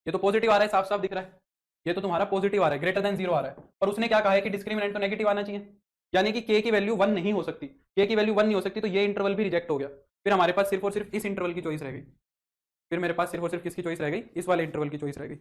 ये तो पॉजिटिव आ रहा है, साफ साफ दिख रहा है, ये तो तुम्हारा पॉजिटिव आ रहा है, ग्रेटर देन 0 आ रहा है। और उसने क्या कहा है कि डिस्क्रिमिनेंट तो नेगेटिव आना चाहिए, यानी कि k की वैल्यू 1 नहीं हो सकती, k की वैल्यू 1 नहीं हो सकती, तो ये इंटरवल भी रिजेक्ट हो गया। फिर हमारे पास सिर्फ और सिर्फ इस इंटरवल की चॉइस रह गई, फिर मेरे पास सिर्फ और सिर्फ किसकी चॉइस रह गई, इस वाले इंटरवल की चॉइस रह गई।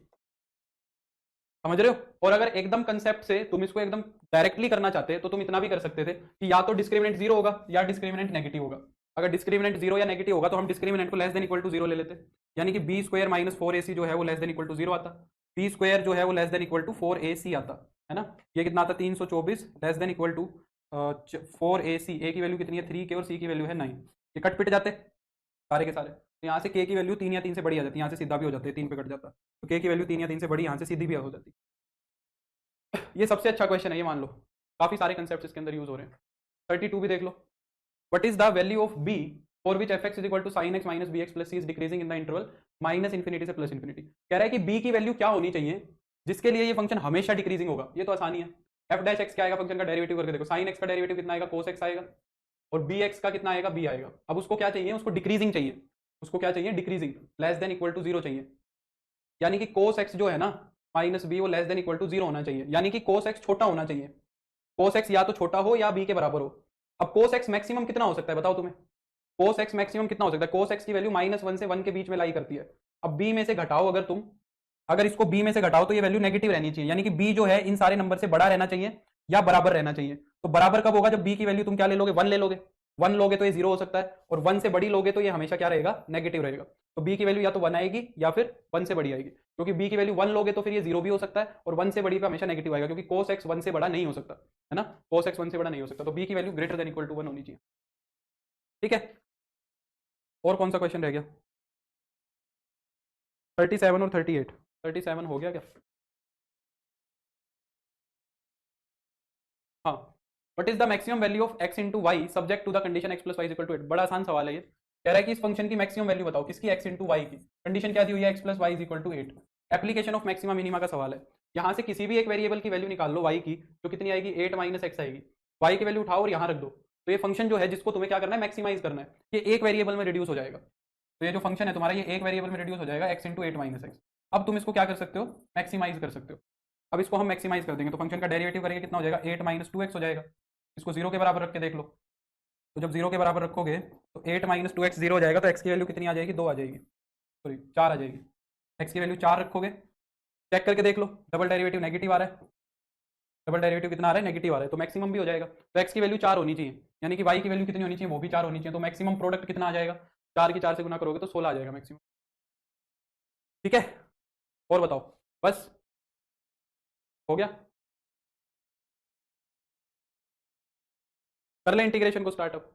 समझ रहे हो? और अगर एकदम कंसेप्ट से तुम इसको एकदम डायरेक्टली करना चाहते तो तुम इतना भी कर सकते थे कि या तो डिस्क्रिमिनेंट 0 होगा या डिस्क्रिमिनेंट नेगेटिव होगा। अगर डिस्क्रिमिनेंट 0 या नेगेटिव होगा तो हम डिस्क्रिमिनेंट को लेस देन इक्वल टू 0 ले लेते, यानी कि b स्क्वायर माइनस 4ac जो है वो लेस देन इक्वल टू 0 आता, b स्क्वायर जो है वो less than equal to 4ac आता है ना। ये कितना आता, 324 less than equal to 4ac, a की वैल्यू कितनी है 3k और c की वैल्यू है 9, ये कट पिट जाते सारे के सारे। तो यहाँ से k की वैल्यू 3 या 3 से बड़ी आ जाती है, यहाँ से सीधा भी हो जाती है, 3 पे कट जाता, तो k की वैल्यू 3 या 3 से बड़ी यहाँ से सीधी भी हो जाती। ये सबसे अच्छा क्वेश्चन है, ये मान लो, काफी सारे कंसेप्ट इसके अंदर यूज हो रहे हैं। 32 भी देख लो, what is the value of b for which f x is equal to sine x minus b x plus c is decreasing in the interval minus infinity से प्लस इन्फिनिटी। कह रहा है कि b की वैल्यू क्या होनी चाहिए जिसके लिए ये फंक्शन हमेशा डिक्रीजिंग होगा। ये तो आसानी है, एफ डैश एक्स क्या आएगा, फंक्शन का डेरिवेटिव करके देखो, साइन एक्स का डेरिवेटिव कितना आएगा, कोस एक्स आएगा, और बी एक्स का कितना आएगा, बी आएगा। अब उसको क्या चाहिए, उसको डिक्रीजिंग चाहिए, उसको क्या चाहिए, decreasing, less than equal to 0 चाहिए, यानी कि कोस एक्स जो है ना माइनस बी वो लेस देन इक्वल टू 0 होना चाहिए, यानी कि कोस एक्स छोटा होना चाहिए, कोस एक्स या तो छोटा हो या बी के बराबर हो। अब कोस एक्स मैक्सिमम कितना हो सकता है बताओ तुम्हें, कोस एक्स मैक्सिमम कितना हो सकता है, कोस एक्स की वैल्यू -1 से 1 के बीच में लाई करती है। अब बी में से घटाओ, अगर तुम अगर इसको बी में से घटाओ तो ये वैल्यू नेगेटिव रहनी चाहिए, यानी कि बी जो है इन सारे नंबर से बड़ा रहना चाहिए या बराबर रहना चाहिए। तो बराबर कब होगा, जब बी की वैल्यू तुम क्या ले लोगे, 1 ले लोगे, 1 लोगे तो ये 0 हो सकता है, और 1 से बड़ी लोगे तो ये हमेशा क्या रहेगा, नेगेटिव रहेगा। तो बी की वैल्यू या तो 1 आएगी या फिर 1 से बड़ी आएगी, क्योंकि बी की वैल्यू 1 लोगे तो फिर ये 0 भी हो सकता है, और 1 से बड़ी पे हमेशा नेगेटिव आएगा, क्योंकि कोस एक्स 1 से बड़ा नहीं हो सकता है ना, कोस एक्स 1 से बड़ा नहीं हो सकता, तो बी की value greater than equal to 1 होनी चाहिए। ठीक है, और कौन सा क्वेश्चन रह गया, 37 और 38, 37 हो गया क्या, हाँ। What is the maximum value of x into y subject to the condition x plus y equal to 8। बड़ा आसान सवाल है ये, कह रहा है कि इस फंक्शन की मैक्सिमम वैल्यू बताओ, किसकी, x इंटू वाई की, कंडीशन क्या दी हुई है, x plus y equal to 8। Application of maxima minima का सवाल है, यहाँ से किसी भी एक वेरिएबल की वैल्यू निकाल लो y की, जो कितनी आएगी 8 माइनस एक्स आएगी, y की वैल्यू उठाओ और यहाँ रख दो, तो ये फंक्शन जो है जिसको तुम्हें क्या करना है, मैक्सिमाइज करना है, ये एक वेरिएबल में रिड्यूस हो जाएगा। तो ये जो फंक्शन है तुम्हारा ये एक वेरिएबल में रिड्यूस हो जाएगा, x इंटू 8 माइनस एक्स। अब तुम इसको क्या कर सकते हो, मैक्सिमाइज कर सकते हो। अब इसको हम मैक्सिमाइज कर देंगे तो फंक्शन का डेरिवेटिव करके कितना हो जाएगा, 8 माइनस 2x हो जाएगा। इसको 0 के बराबर रख के देख लो, तो जब 0 के बराबर रखोगे तो 8 माइनस 2x 0 हो जाएगा, तो x की वैल्यू कितनी आ जाएगी, 2 आ जाएगी, सॉरी 4 आ जाएगी। x की वैल्यू 4 रखोगे, चेक करके देख लो, डबल डेरिवेटिव नेगेटिव आ रहा है, डबल डेरिवेटिव कितना आ रहा है, नेगेटिव आ रहा है, तो मैक्सिमम भी हो जाएगा। तो x की वैल्यू 4 होनी चाहिए, यानी कि y की वैल्यू कितनी होनी चाहिए, वो भी 4 होनी चाहिए, तो मैक्सिमम प्रोडक्ट कितना आ जाएगा, 4 की 4 से गुना करोगे तो 16 आ जाएगा मैक्सिमम। ठीक है, और बताओ, बस हो गया, कर ले इंटीग्रेशन को स्टार्ट अप।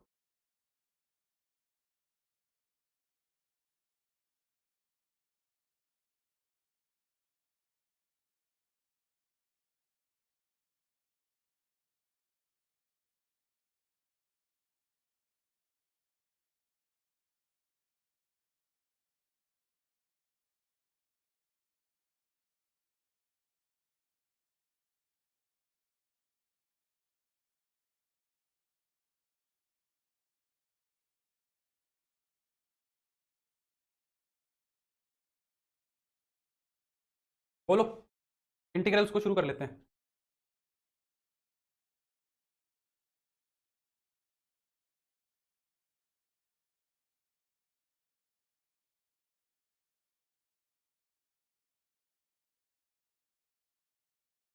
बोलो, इंटीग्रल्स को शुरू कर लेते हैं।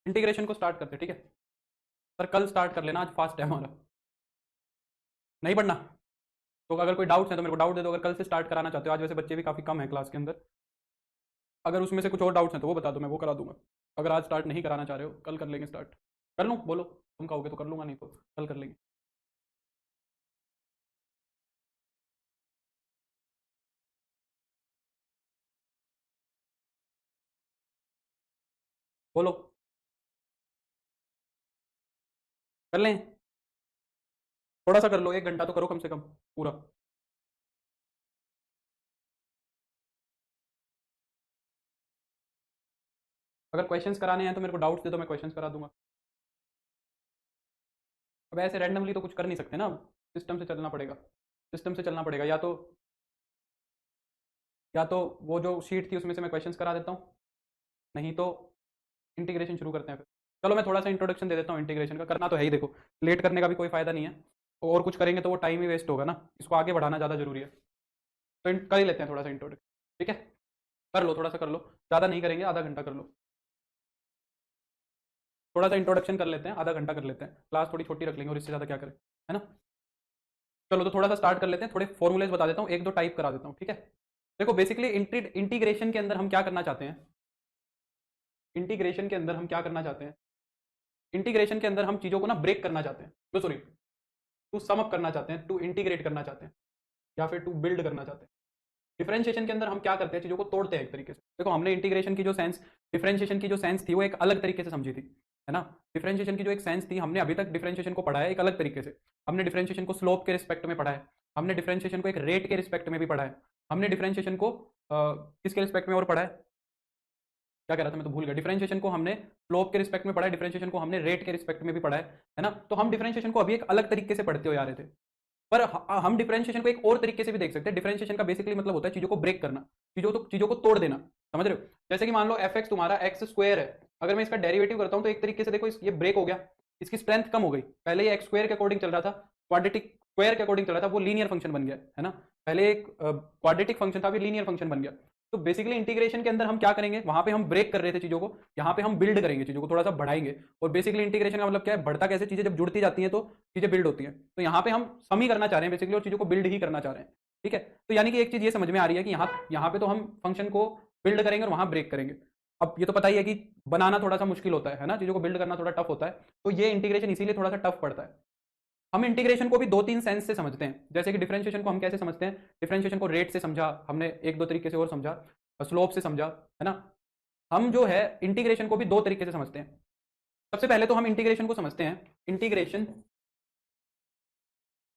इंटीग्रेशन को स्टार्ट करते हैं, ठीक है सर, कल स्टार्ट कर लेना, आज फास्ट है हमारा, नहीं पढ़ना। तो अगर कोई डाउट्स है तो मेरे को डाउट दे दो, अगर कल से स्टार्ट कराना चाहते हो, आज वैसे बच्चे भी काफ़ी कम है क्लास के अंदर, अगर उसमें से कुछ और डाउट्स हैं तो वो बता दो, मैं वो करा दूंगा। अगर आज स्टार्ट नहीं कराना चाह रहे हो, कल कर लेंगे स्टार्ट, कर लूँ, बोलो तुम कहोगे तो कर लूँगा, नहीं तो कल कर लेंगे। बोलो, कर लें। थोड़ा सा कर लो, 1 घंटा तो करो कम से कम पूरा। अगर क्वेश्चंस कराने हैं तो मेरे को डाउट्स दे दो, मैं क्वेश्चंस करा दूंगा। अब ऐसे रैंडमली तो कुछ कर नहीं सकते ना, सिस्टम से चलना पड़ेगा। सिस्टम से चलना पड़ेगा, या तो वो जो शीट थी उसमें से मैं क्वेश्चंस करा देता हूँ, नहीं तो इंटीग्रेशन शुरू करते हैं फिर। चलो मैं थोड़ा सा इंट्रोडक्शन दे देता हूँ इंटीग्रेशन का, करना तो है ही, देखो लेट करने का भी कोई फायदा नहीं है, और कुछ करेंगे तो वो टाइम ही वेस्ट होगा ना, इसको आगे बढ़ाना ज़्यादा जरूरी है। तो कर ही लेते हैं थोड़ा सा इंट्रोडक्शन, ठीक है। कर लो, थोड़ा सा कर लो, ज़्यादा नहीं करेंगे, आधा घंटा कर लो। थोड़ा सा इंट्रोडक्शन कर लेते हैं, आधा घंटा कर लेते हैं, क्लास थोड़ी छोटी रख लेंगे और इससे ज़्यादा क्या करें, है ना। चलो तो थोड़ा सा स्टार्ट कर लेते हैं, थोड़े फॉर्मूलेज बता देता हूँ, एक दो टाइप करा देता हूँ, ठीक है। देखो बेसिकली इंटीग्रेशन के अंदर हम क्या करना चाहते हैं, इंटीग्रेशन के अंदर हम क्या करना चाहते हैं, इंटीग्रेशन के अंदर हम चीज़ों को ना ब्रेक करना चाहते हैं, तो सॉरी, टू सम अप करना चाहते हैं, टू इंटीग्रेट करना चाहते हैं, या फिर टू बिल्ड करना चाहते हैं। डिफरेंशिएशन के अंदर हम क्या करते हैं, चीज़ों को तोड़ते हैं एक तरीके से। देखो हमने इंटीग्रेशन की जो सेंस, डिफरेंशिएशन की जो सेंस थी वो एक अलग तरीके से समझी थी, है ना। डिफरेंशिएशन की जो एक सेंस थी, हमने अभी तक डिफरेंशिएशन को पढ़ा है एक अलग तरीके से। हमने डिफरेंशिएशन को स्लोप के रिस्पेक्ट में पढ़ा है, हमने डिफरेंशिएशन को एक रेट के रिस्पेक्ट में भी पढ़ा है, हमने डिफरेंशिएशन को किसके रिस्पेक्ट में और पढ़ा है, क्या कह रहा था मैं तो भूल गया। डिफरेंशिएशन को हमने स्लोप के रिस्पेक्ट में पढ़ा है, डिफरेंशिएशन को हमने रेट के रिस्पेक्ट में भी पढ़ा है ना। तो हम डिफरेंशिएशन को अभी एक अलग तरीके से पढ़ते हो जा रहे थे, पर हम डिफरेंशिएशन को एक और तरीके से भी देख सकते हैं। डिफरेंशिएशन का बेसिकली मतलब होता है चीजों को ब्रेक करना, चीजों को तोड़ देना, समझ रहे हो। जैसे कि मान लो एफ एक्स तुम्हारा एक्स स्क्वायर है, अगर मैं इसका डेरिवेटिव करता हूं तो एक तरीके से देखो ये ब्रेक हो गया, इसकी स्ट्रेंथ कम हो गई। पहले ये एक्स स्क्वायर के अकॉर्डिंग चल रहा था, क्वाड्रेटिक स्क्वायर के अकॉर्डिंग चल रहा था, वो लीनियर फंक्शन बन गया, है ना। पहले एक क्वाड्रेटिक फंक्शन था, अभी लीनियर फंक्शन बन गया। तो बेसिकली इंटीग्रेशन के अंदर हम क्या करेंगे, वहां पे हम ब्रेक कर रहे थे चीजों को, यहाँ पे हम बिल्ड करेंगे, चीजों को थोड़ा सा बढ़ाएंगे। और बेसिकली इंटीग्रेशन का मतलब क्या है, बढ़ता कैसे, चीजें जब जुड़ती जाती हैं तो चीजें बिल्ड होती हैं। तो यहाँ पे हम सम ही करना चाह रहे हैं बेसिकली, और चीजों को बिल्ड ही करना चाह रहे हैं, ठीक है। तो यानी कि एक चीज ये समझ में आ रही है कि यहाँ पे तो हम फंक्शन को बिल्ड करेंगे और वहां ब्रेक करेंगे। अब ये तो पता ही है कि बनाना थोड़ा सा मुश्किल होता है ना, चीजों को बिल्ड करना थोड़ा टफ होता है, तो ये इंटीग्रेशन इसीलिए थोड़ा सा टफ पड़ता है। हम इंटीग्रेशन को भी दो तीन सेंस से समझते हैं, जैसे कि डिफरेंशिएशन को हम कैसे समझते हैं, डिफरेंशिएशन को रेट से समझा हमने, एक दो तरीके से और समझा, स्लोप से समझा, है ना। हम जो है इंटीग्रेशन को भी दो तरीके से समझते हैं। सबसे पहले तो हम इंटीग्रेशन को समझते हैं, integration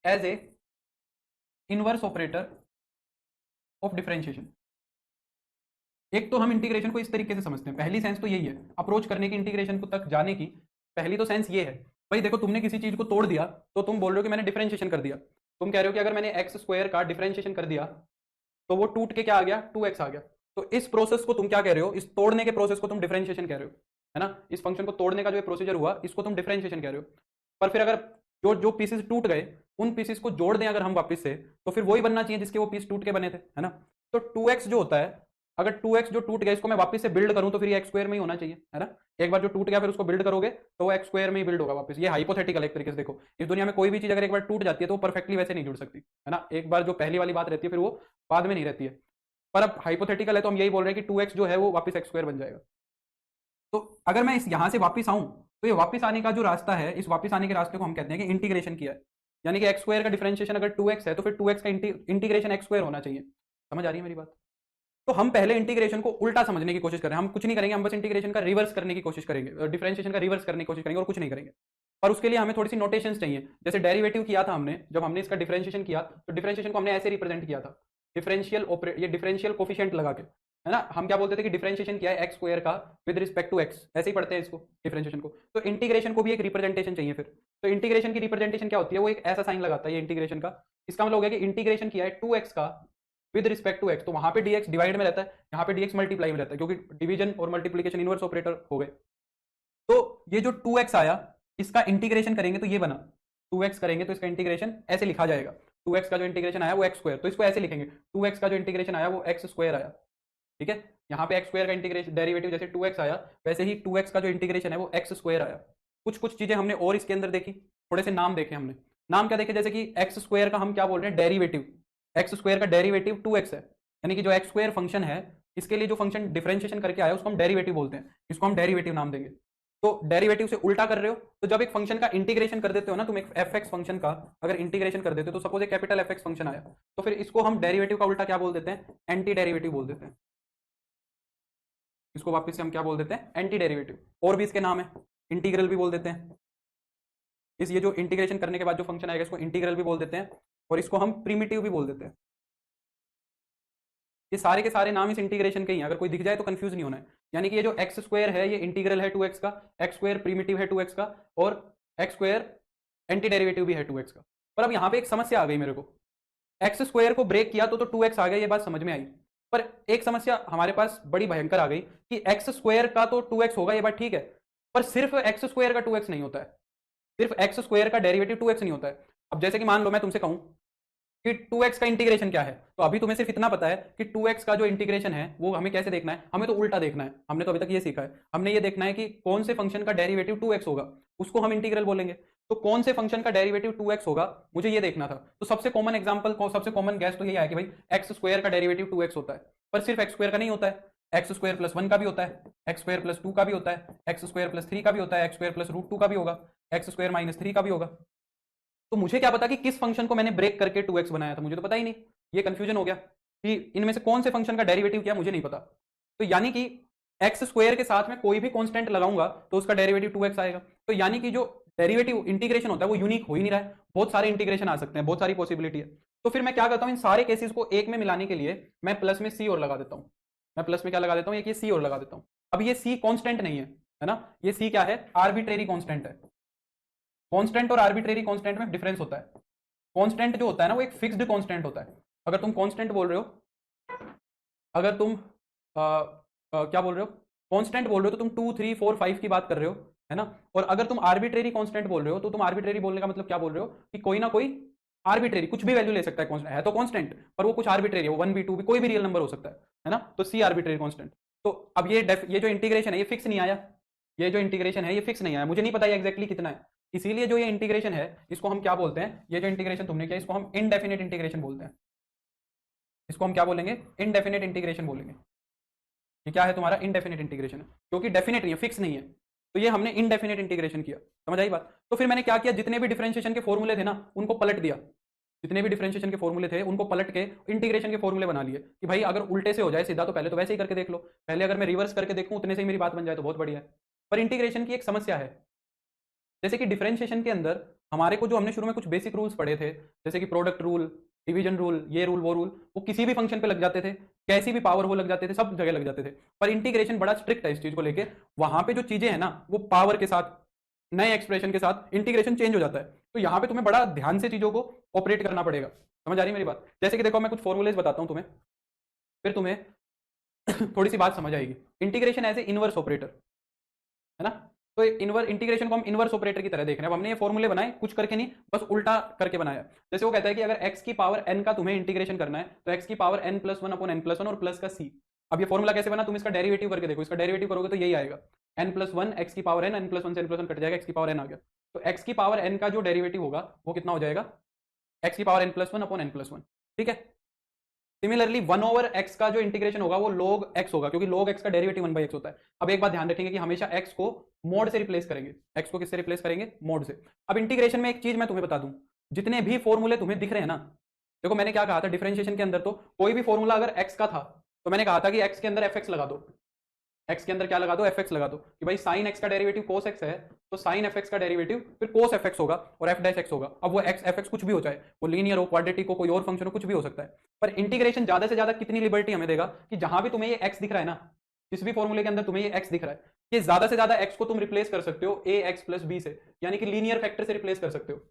as a inverse operator of differentiation. एक तो हम इंटीग्रेशन को इस तरीके से समझते हैं, पहली सेंस तो यही है अप्रोच करने की, इंटीग्रेशन को तक जाने की पहली तो सेंस ये है। भाई देखो तुमने किसी चीज को तोड़ दिया तो तुम बोल रहे हो कि मैंने डिफरेंशिएशन कर दिया, तुम कह रहे हो कि अगर मैंने एक्स स्क्वायर का डिफरेंशिएशन कर दिया तो वो टूट के क्या आ गया, 2x आ गया। तो इस प्रोसेस को तुम क्या कह रहे हो, इस तोड़ने के प्रोसेस को तुम डिफरेंशिएशन कह रहे हो, है ना। इस फंक्शन को तोड़ने का जो प्रोसीजर हुआ इसको तुम डिफरेंशिएशन कह रहे हो। पर फिर अगर जो जो पीसेस टूट गए उन पीसेस को जोड़ दें अगर हम वापस से, तो फिर वही बनना चाहिए जिसके वो पीस टूट के बने थे, है ना। तो 2x जो होता है, अगर 2x जो टूट गया इसको मैं वापस से बिल्ड करूं तो फिर ये एक्स स्क्वायर में ही होना चाहिए, है ना। एक बार जो टूट गया फिर उसको बिल्ड करोगे तो वो एक्स स्क्वायर में ही बिल्ड होगा वापस। ये हाइपोथेटिकल एक तरीके से देखो, इस दुनिया में कोई भी चीज अगर एक बार टूट जाती है तो वो परफेक्टली वैसे नहीं जुड़ सकती, है ना। एक बार जो पहली वाली बात रहती है फिर वो बाद में नहीं रहती है। पर अब हाइपोथेटिकल है तो हम यही बोल रहे हैं कि 2x जो है वो वापस एक्स स्क्वायर बन जाएगा। तो अगर मैं इस यहां से वापस आऊं तो ये वापस आने का जो रास्ता है, इस वापस आने के रास्ते को हम कहते हैं कि इंटीग्रेशन किया है। यानी कि एक्स स्क्वायर का डिफरेंशिएशन अगर 2x है तो फिर 2x का इंटीग्रेशन एक्स स्क्वायर होना चाहिए। समझ आ रही है मेरी बात। तो हम पहले इंटीग्रेशन को उल्टा समझने की कोशिश कर रहे हैं, हम कुछ नहीं करेंगे, हम बस इंटीग्रेशन का रिवर्स करने की कोशिश करेंगे, डिफरेंशिएशन का रिवर्स करने की कोशिश करेंगे और कुछ नहीं करेंगे। पर उसके लिए हमें थोड़ी सी नोटेशंस चाहिए। जैसे डेरिवेटिव किया था हमने, जब हमने इसका डिफरेंशिएशन किया तो डिफरेंशिएशन को हमने ऐसे रिप्रेजेंट किया था, ये डिफरेंशियल कोफिशिएंट लगा के, है ना। हम क्या बोलते थे कि डिफरेंशिएशन किया है एक्स स्क्वायर का विद रिस्पेक्ट टू एक्स, ऐसे ही पढ़ते हैं इसको डिफरेंशिएशन को। तो इंटीग्रेशन को भी एक रिप्रेजेंटेशन चाहिए फिर। तो इंटीग्रेशन की रिप्रेजेंटेशन क्या होती है, वो एक ऐसा साइन लगाता है ये इंटीग्रेशन का। इसका मतलब हो गया कि इंटीग्रेशन किया है 2x का विद रिस्पेक्ट टू एक्स, तो वहां पे dx डिवाइड में रहता है, यहाँ पे dx मल्टीप्लाई में रहता है, क्योंकि डिवीजन और मल्टीप्लीकेशन इनवर्स ऑपरेटर हो गए। तो ये जो 2x आया इसका इंटीग्रेशन करेंगे तो ये बना, 2x करेंगे तो इसका इंटीग्रेशन ऐसे लिखा जाएगा। 2x का जो इंटीग्रेशन आया वो एक्स स्क्वायर, तो इसको ऐसे लिखेंगे, 2x का जो इंटीग्रेशन आया वो एक्स स्क्वायर आया, ठीक है। यहाँ पे एक्स स्क्वायर का इंटीग्रेशन डेरिवेटिव जैसे 2x आया, वैसे ही 2x का जो इंटीग्रेशन है वो एक्स स्क्वायर आया। कुछ कुछ चीजें हमने और इसके अंदर देखी, थोड़े से नाम देखे हमने। नाम क्या देखे, जैसे कि एक्स स्क्वायर का हम क्या बोल रहे हैं, डेरिवेटिव। एक्स स्क्वायर का डेरिवेटिव 2x है, यानी कि जो एक्स स्क्वायर फंक्शन है इसके लिए जो फंक्शन डिफरेंशिएशन करके आया उसको हम डेरिवेटिव बोलते हैं, इसको हम डेरिवेटिव नाम देंगे। तो डेरिवेटिव से उल्टा कर रहे हो, तो जब एक फंक्शन का इंटीग्रेशन कर देते हो ना तुम, एक एफ एक्स फंक्शन का अगर इंटीग्रेशन कर देते हो, तो सपोज एक कैपिटल एफ एक्स फंक्शन आया, तो फिर इसको हम डेरिवेटिव का उल्टा क्या बोल देते हैं, एंटी डेरिवेटिव बोल देते हैं। इसको वापस से हम क्या बोल देते हैं, एंटी डेरिवेटिव। और भी इसके नाम है, इंटीग्रल भी बोल देते हैं, इस ये जो इंटीग्रेशन करने के बाद जो फंक्शन आएगा इसको इंटीग्रल भी बोल देते हैं और इसको हम प्रीमिटिव भी बोल देते हैं। ये सारे के सारे नाम इस इंटीग्रेशन के ही हैं, अगर कोई दिख जाए तो कंफ्यूज नहीं होना है। यानी कि ये जो एक्स स्क्वायर है ये इंटीग्रल है 2x का, एक्स स्क्वायर प्रीमिटिव है 2x का, और एक्स स्क्वायर एंटी डेरिवेटिव भी है 2x का। पर अब यहाँ पे एक समस्या आ गई मेरे को, एक्स स्क्वायर को ब्रेक किया तो 2x आ गया, ये बात समझ में आई। पर एक समस्या हमारे पास बड़ी भयंकर आ गई कि एक्स स्क्वायर का तो 2x होगा, ये बात ठीक है, पर सिर्फ एक्स स्क्वायर का 2x नहीं होता है, सिर्फ एक्स स्क्वायर का डेरिवेटिव 2x नहीं होता है। अब जैसे कि मान लो मैं तुमसे कहूं कि 2x का इंटीग्रेशन क्या है, तो अभी तुम्हें सिर्फ इतना पता है कि 2x का जो इंटीग्रेशन है वो हमें कैसे देखना है, हमें तो उल्टा देखना है। हमने तो अभी तक ये सीखा है, हमने ये देखना है कि कौन से फंक्शन का डेरिवेटिव 2x होगा, उसको हम इंटीग्रल बोलेंगे। तो कौन से फंक्शन का डेरिवेटिव 2x होगा मुझे ये देखना था। तो सबसे कॉमन एग्जांपल, सबसे कॉमन गैस तो यही है कि भाई एक्स स्क्वायर का डेरिवेटिव 2x होता है, पर सिर्फ एक्स स्क्वायर का नहीं होता है, एक्स स्क्वायर प्लस 1 का भी होता है, एक्स स्क्वायर प्लस 2 का भी होता है, एक्स स्क्वायर प्लस 3 का भी होता है, एक्स स्क्वायर प्लस रूट 2 का भी होगा, एक्स स्क्वायर माइनस 3 का भी होगा। तो मुझे क्या पता कि किस फंक्शन को मैंने ब्रेक करके 2x बनाया था, मुझे तो पता ही नहीं। ये कंफ्यूजन हो गया कि इनमें से कौन से फंक्शन का डेरिवेटिव क्या, मुझे नहीं पता। तो यानी कि एक्स स्क्वायर के साथ में कोई भी कांस्टेंट लगाऊंगा तो उसका डेरिवेटिव 2x आएगा। तो यानी कि जो डेरिवेटिव इंटीग्रेशन होता है वो यूनिक हो ही नहीं रहा है, बहुत सारे इंटीग्रेशन आ सकते हैं, बहुत सारी पॉसिबिलिटी है। तो फिर मैं क्या करता हूं, इन सारे केसेस को एक में मिलाने के लिए मैं प्लस में सी और लगा देता हूं। मैं प्लस में क्या लगा देता हूं, एक ये सी और लगा देता हूं। अब ये सी कांस्टेंट नहीं है ना, ये सी क्या है, आर्बिट्रेरी कांस्टेंट है। कांस्टेंट और आर्बिट्रेरी कांस्टेंट में डिफरेंस होता है। कांस्टेंट जो होता है ना वो एक फिक्स्ड कांस्टेंट होता है। अगर तुम कांस्टेंट बोल रहे हो, अगर तुम क्या बोल रहे हो, कांस्टेंट बोल रहे हो तो तुम 2 3 4 5 की बात कर रहे हो, है ना। और अगर तुम आर्बिट्रेरी कांस्टेंट बोल रहे हो तो तुम आर्बिट्रेरी बोलने का मतलब क्या बोल रहे हो कि कोई ना कोई आर्बिट्रेरी कुछ भी वैल्यू ले सकता है, कांस्टेंट है तो कांस्टेंट पर वो कुछ आर्बिट्रेरी है, वो 1 भी 2 भी कोई भी रियल नंबर हो सकता है ना। तो सी आर्बिट्रेरी कांस्टेंट। तो अब ये जो इंटीग्रेशन है ये फिक्स नहीं आया, ये जो इंटीग्रेशन है ये फिक्स नहीं आया, मुझे नहीं पता ये एग्जैक्टली कितना है। इसीलिए जो ये इंटीग्रेशन है इसको हम क्या बोलते हैं, ये जो इंटीग्रेशन तुमने किया इसको हम इनडेफिनेट इंटीग्रेशन बोलते हैं। इसको हम क्या बोलेंगे, इनडेफिनेट इंटीग्रेशन बोलेंगे। ये क्या है तुम्हारा, इनडेफिनेट इंटीग्रेशन है, क्योंकि डेफिनेट नहीं है, फिक्स नहीं है। तो ये हमने इनडेफिनेट इंटीग्रेशन किया, समझ आई बात। तो फिर मैंने क्या किया, जितने भी डिफरेंशिएशन के फॉर्मूले थे ना उनको पलट दिया, जितने भी डिफरेंशिएशन के फॉर्मूले थे उनको पलट के इंटीग्रेशन के फॉर्मूले बना लिए कि भाई अगर उल्टे से हो जाए सीधा तो पहले तो वैसे ही करके देख लो, पहले अगर मैं रिवर्स करके देखूं उतने से ही मेरी बात बन जाए तो बहुत बढ़िया है। पर इंटीग्रेशन की एक समस्या है, जैसे कि डिफरेंशिएशन के अंदर हमारे को जो हमने शुरू में कुछ बेसिक रूल्स पढ़े थे, जैसे कि प्रोडक्ट रूल, डिवीजन रूल, ये रूल वो रूल, वो किसी भी फंक्शन पे लग जाते थे, कैसी भी पावर वो लग जाते थे, सब जगह लग जाते थे। पर इंटीग्रेशन बड़ा स्ट्रिक्ट है इस चीज को लेके, वहां पे जो चीजें हैं ना वो पावर के साथ, नए एक्सप्रेशन के साथ इंटीग्रेशन चेंज हो जाता है। तो यहाँ पे तुम्हें बड़ा ध्यान से चीजों को ऑपरेट करना पड़ेगा, समझ आ रही है मेरी बात। जैसे कि देखो मैं कुछ फॉर्मूलेज बताता हूँ तुम्हें, फिर तुम्हें थोड़ी सी बात समझ आएगी। Integration as a inverse operator, है ना। तो इंटीग्रेशन को हम इनवर्स ऑपरेटर की तरह देख रहे हैं। अब हमने ये फॉर्मूले बनाए कुछ करके नहीं, बस उल्टा करके बनाया। जैसे वो कहता है कि अगर x की पावर n का तुम्हें इंटीग्रेशन करना है तो x की पावर n+1 अपॉन n+1 और प्लस का c। अब ये फॉर्मूला कैसे बना, तुम इसका डेरिवेटिव करके देखो, इसका डेरिवेटिव करोगे तो यही आएगा, n+1 x की पावर n, n+1 से n+1 कट जाएगा, x की पावर n आ गया। तो x की पावर n का जो डेरिवेटिव होगा वो कितना हो जाएगा, x की पावर n+1 अपॉन n+1, ठीक है। सिमिलरली 1/x का जो इंटीग्रेशन होगा वो log x होगा, क्योंकि log x का डेरिवेटिव 1/x होता है। अब एक बात ध्यान रखेंगे कि हमेशा x को मोड से रिप्लेस करेंगे, x को किससे रिप्लेस करेंगे, मोड से। अब इंटीग्रेशन में एक चीज मैं तुम्हें बता दूं, जितने भी फॉर्मूले तुम्हें दिख रहे हैं ना, देखो मैंने क्या कहा था डिफरेंशिएशन के अंदर, तो कोई भी फॉर्मूला अगर x का था तो मैंने कहा था कि x के अंदर fx लगा दो, x के अंदर क्या लगा दो, fx लगा दो, कि भाई sin x का डेरिवेटिव cos x है तो sin fx का डेरिवेटिव फिर cos fx होगा और f डैश x होगा। अब वो x fx कुछ भी हो जाए, वो लीनियर हो, क्वाड्रेटिक हो, कोई और फंक्शन हो, कुछ भी हो सकता है। पर इंटीग्रेशन ज्यादा से ज्यादा कितनी लिबर्टी हमें देगा कि जहां भी तुम्हें ये x दिख रहा है ना, किसी भी फॉर्मूले के अंदर तुम्हें ये x दिख रहा है, कि ज्यादा से ज्यादा x को तुम रिप्लेस कर सकते हो ax प्लस b से, यानी कि लीनियर फैक्टर से रिप्लेस कर सकते हो।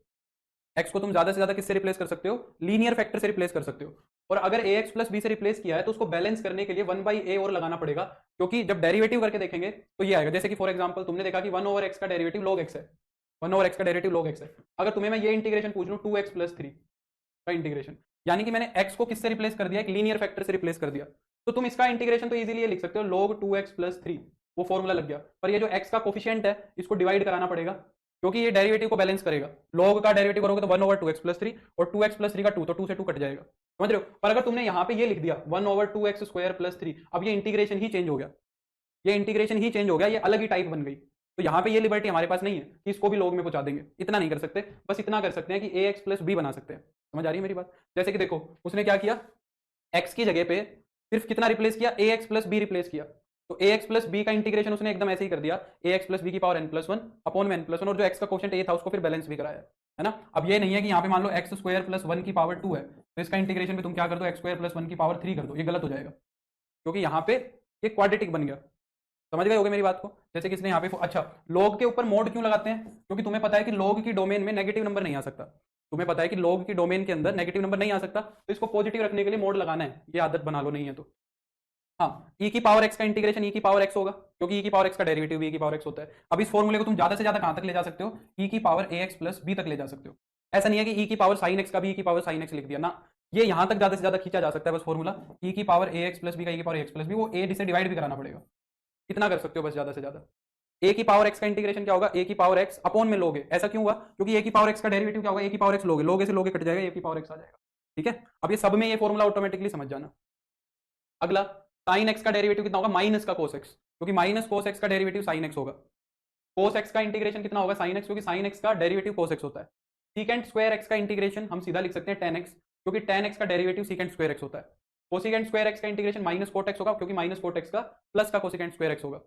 x को तुम ज्यादा से ज्यादा किससे रिप्लेस कर सकते हो, लीनियर फैक्टर से रिप्लेस कर सकते हो। और अगर ax प्लस b से रिप्लेस किया है तो उसको बैलेंस करने के लिए 1/a और लगाना पड़ेगा, क्योंकि जब डेरिवेटिव करके देखेंगे तो ये आएगा। जैसे कि फॉर एग्जांपल तुमने देखा कि 1/x का डेरिवेटिव log x है, 1/x का डेरिवेटिव log x है। अगर तुम्हें मैं ये इंटीग्रेशन पूछ लूं 2x प्लस 3 का इंटीग्रेशन, यानी कि मैंने x को किससे रिप्लेस कर दिया, एक लीनियर फैक्टर से रिप्लेस कर दिया, तो तुम इसका इंटीग्रेशन तो इजीली लिख सकते हो log 2x प्लस 3, वो फॉर्मूला लग गया। पर ये जो x का कोफिशिएंट है इसको डिवाइड कराना पड़ेगा, क्योंकि ये डेरिवेटिव को बैलेंस करेगा। log का डेरिवेटिव करोगे तो 1/2x प्लस 3 और 2x प्लस 3 का 2, तो 2 से 2 कट जाएगा, समझ रहे हो। पर अगर तुमने यहाँ पे ये लिख दिया 1/2x स्क्वायर प्लस 3, अब ये इंटीग्रेशन ही चेंज हो गया, ये इंटीग्रेशन ही चेंज हो गया, ये अलग ही टाइप बन गई। तो यहाँ पे ये लिबर्टी हमारे पास नहीं है कि इसको भी log में पहुंचा देंगे, इतना नहीं कर सकते। बस इतना कर सकते हैं कि ax प्लस b बना सकते हैं, समझ आ रही है मेरी बात। जैसे कि देखो उसने क्या किया, x की जगह पे सिर्फ कितना रिप्लेस किया, ax प्लस b रिप्लेस किया, तो ए एक्स प्लस बी का इंटीग्रेशन उसने एकदम ऐसे ही कर दिया, ए एक्स प्लस बी की power n plus one upon में एन प्लस वन, और जो एक्स का क्वोशिएंट ए था उसको फिर बैलेंस भी कराया, है ना। अब ये नहीं है कि यहाँ पे मान लो एक्स स्क्वायर प्लस वन की पावर टू है, तो इसका इंटीग्रेशन भी तुम क्या कर दो, एक्स स्क्वायर प्लस वन की पावर थ्री कर दो, ये गलत हो जाएगा, क्योंकि यहाँ पे ये क्वाड्रेटिक बन गया। समझ गए होगे मेरी बात को। जैसे किसने यहाँ पे अच्छा, लॉग के ऊपर मोड क्यों लगाते हैं, क्योंकि तुम्हें पता है कि लॉग की डोमेन में नेगेटिव नंबर नहीं आ सकता, तुम्हें पता है कि लॉग की डोमेन के अंदर नेगेटिव नंबर नहीं आ सकता, तो इसको पॉजिटिव रखने के लिए मोड लगाना है, ये आदत बना लो, नहीं है तो। हाँ, e की पावर x का इंटीग्रेशन e की पावर x होगा, क्योंकि e की पावर x का डेरिवेटिव e की पावर x होता है। अब इस फॉर्मूले को तुम ज्यादा से ज्यादा कहां तक ले जा सकते हो, e की पावर ax प्लस b तक ले जा सकते हो। ऐसा नहीं है कि e की पावर साइन x का भी e की पावर साइन x लिख दिया ना, ये यहां तक ज्यादा से ज्यादा खींचा जा सकता है बस फॉर्मूला, e की पावर ax प्लस b का e की पावर ax प्लस b, वो a से डिवाइड भी कराना पड़ेगा, इतना कर सकते हो बस ज्यादा से ज्यादा। a की पावर x का इंटीग्रेशन क्या होगा, a की पावर x अपॉन में लोगे, ऐसा क्यों हुआ, क्योंकि a की पावर x का डेरिवेटिव क्या होगा, a की पावर x लोगे, लोगे से लोगे कट जाएगा, a की पावर x आ जाएगा। ठीक है, अब ये सब में ये फॉर्मूला ऑटोमेटिकली समझ जाना। अगला, साइन एक्स का डेरिवेटिव कितना होगा, माइनस का कोस एक्स, क्योंकि माइनस कोस एक्स का डेरिवेटिव साइन एक्स होगा। कोस एक्स का इंटीग्रेशन कितना होगा, साइन एक्स, क्योंकि साइन एक्स का डेरिवेटिव कोस एक्स होता है। सीकेंट स्क्वायर एक्स का इंटीग्रेशन हम सीधा लिख सकते हैं टेन एक्स, क्योंकि टेन एक्स का डेरिवेटिव सीकेंट स्क्वायर एक्स होता है। कोसिकेंट स्क्वायर एक्स का इंटीग्रेशन माइनस कोट एक्स होगा, क्योंकि माइनस कोट एक्स का प्लस का कोसिकेंट स्क्वायर एक्स होगा।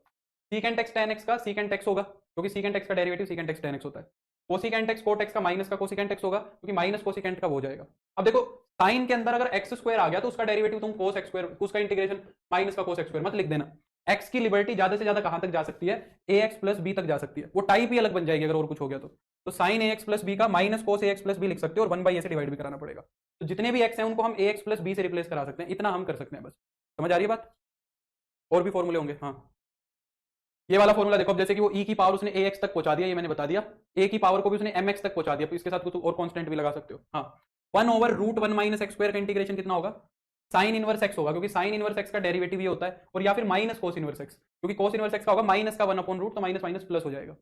सीकेंट एक्स टेन एक्स का सीकेंट एक्स होगा, क्योंकि सीकेंट एक्स का derivative secant x ten x होता है। कोसिकेंट एक्स कोट एक्स का माइनस का कोसिकेंट एक्स होगा, क्योंकि माइनस कोसिकेंट का हो जाएगा। अब देखो, साइन के अंदर अगर एक्स स्क्वायर आ गया तो उसका डेरिवेटिव तुम कोस एक्स स्क्वायर, उसका इंटीग्रेशन माइनस का कोस एक्स स्क्वायर मत लिख देना। एक्स की लिबर्टी ज्यादा से ज्यादा कहां तक जा सकती है, ए एक्स प्लस बी तक जा सकती है, वो टाइप ही अलग बन जाएगी अगर और कुछ हो गया तो साइन ए एक्स प्लस बी का माइनस कोस ए एक्स प्लस बी लिख सकते हो, और वन बाई ए से डिवाइड भी कराना पड़ेगा। तो जितने भी एक्स हैं उनको हम ए एक्स प्लस बी से रिप्लेस करा सकते हैं, इतना हम कर सकते हैं बस। समझ आ रही है बात, और भी फॉर्मूले होंगे। हाँ, ये वाला फॉर्मूला देखो, अब जैसे कि वो e की पावर उसने ax तक पहुंचा दिया, ये मैंने बता दिया, a की पावर को भी उसने mx तक पहुंचा दिया, तो इसके साथ कुछ और कांस्टेंट भी लगा सकते हो। हाँ, one over root one minus x square का इंटीग्रेशन कितना होगा, साइन इनवर्स एक्स होगा, क्योंकि साइन इनवर्स एक्स का डेरिवेटिव ये होता है, और या फिर माइनस कोस इनवर्स एक्स, क्योंकि कोस इनवर्स एक्स का होगा माइनस का वन अपॉन रूट, तो माइनस माइनस प्लस हो जाएगा।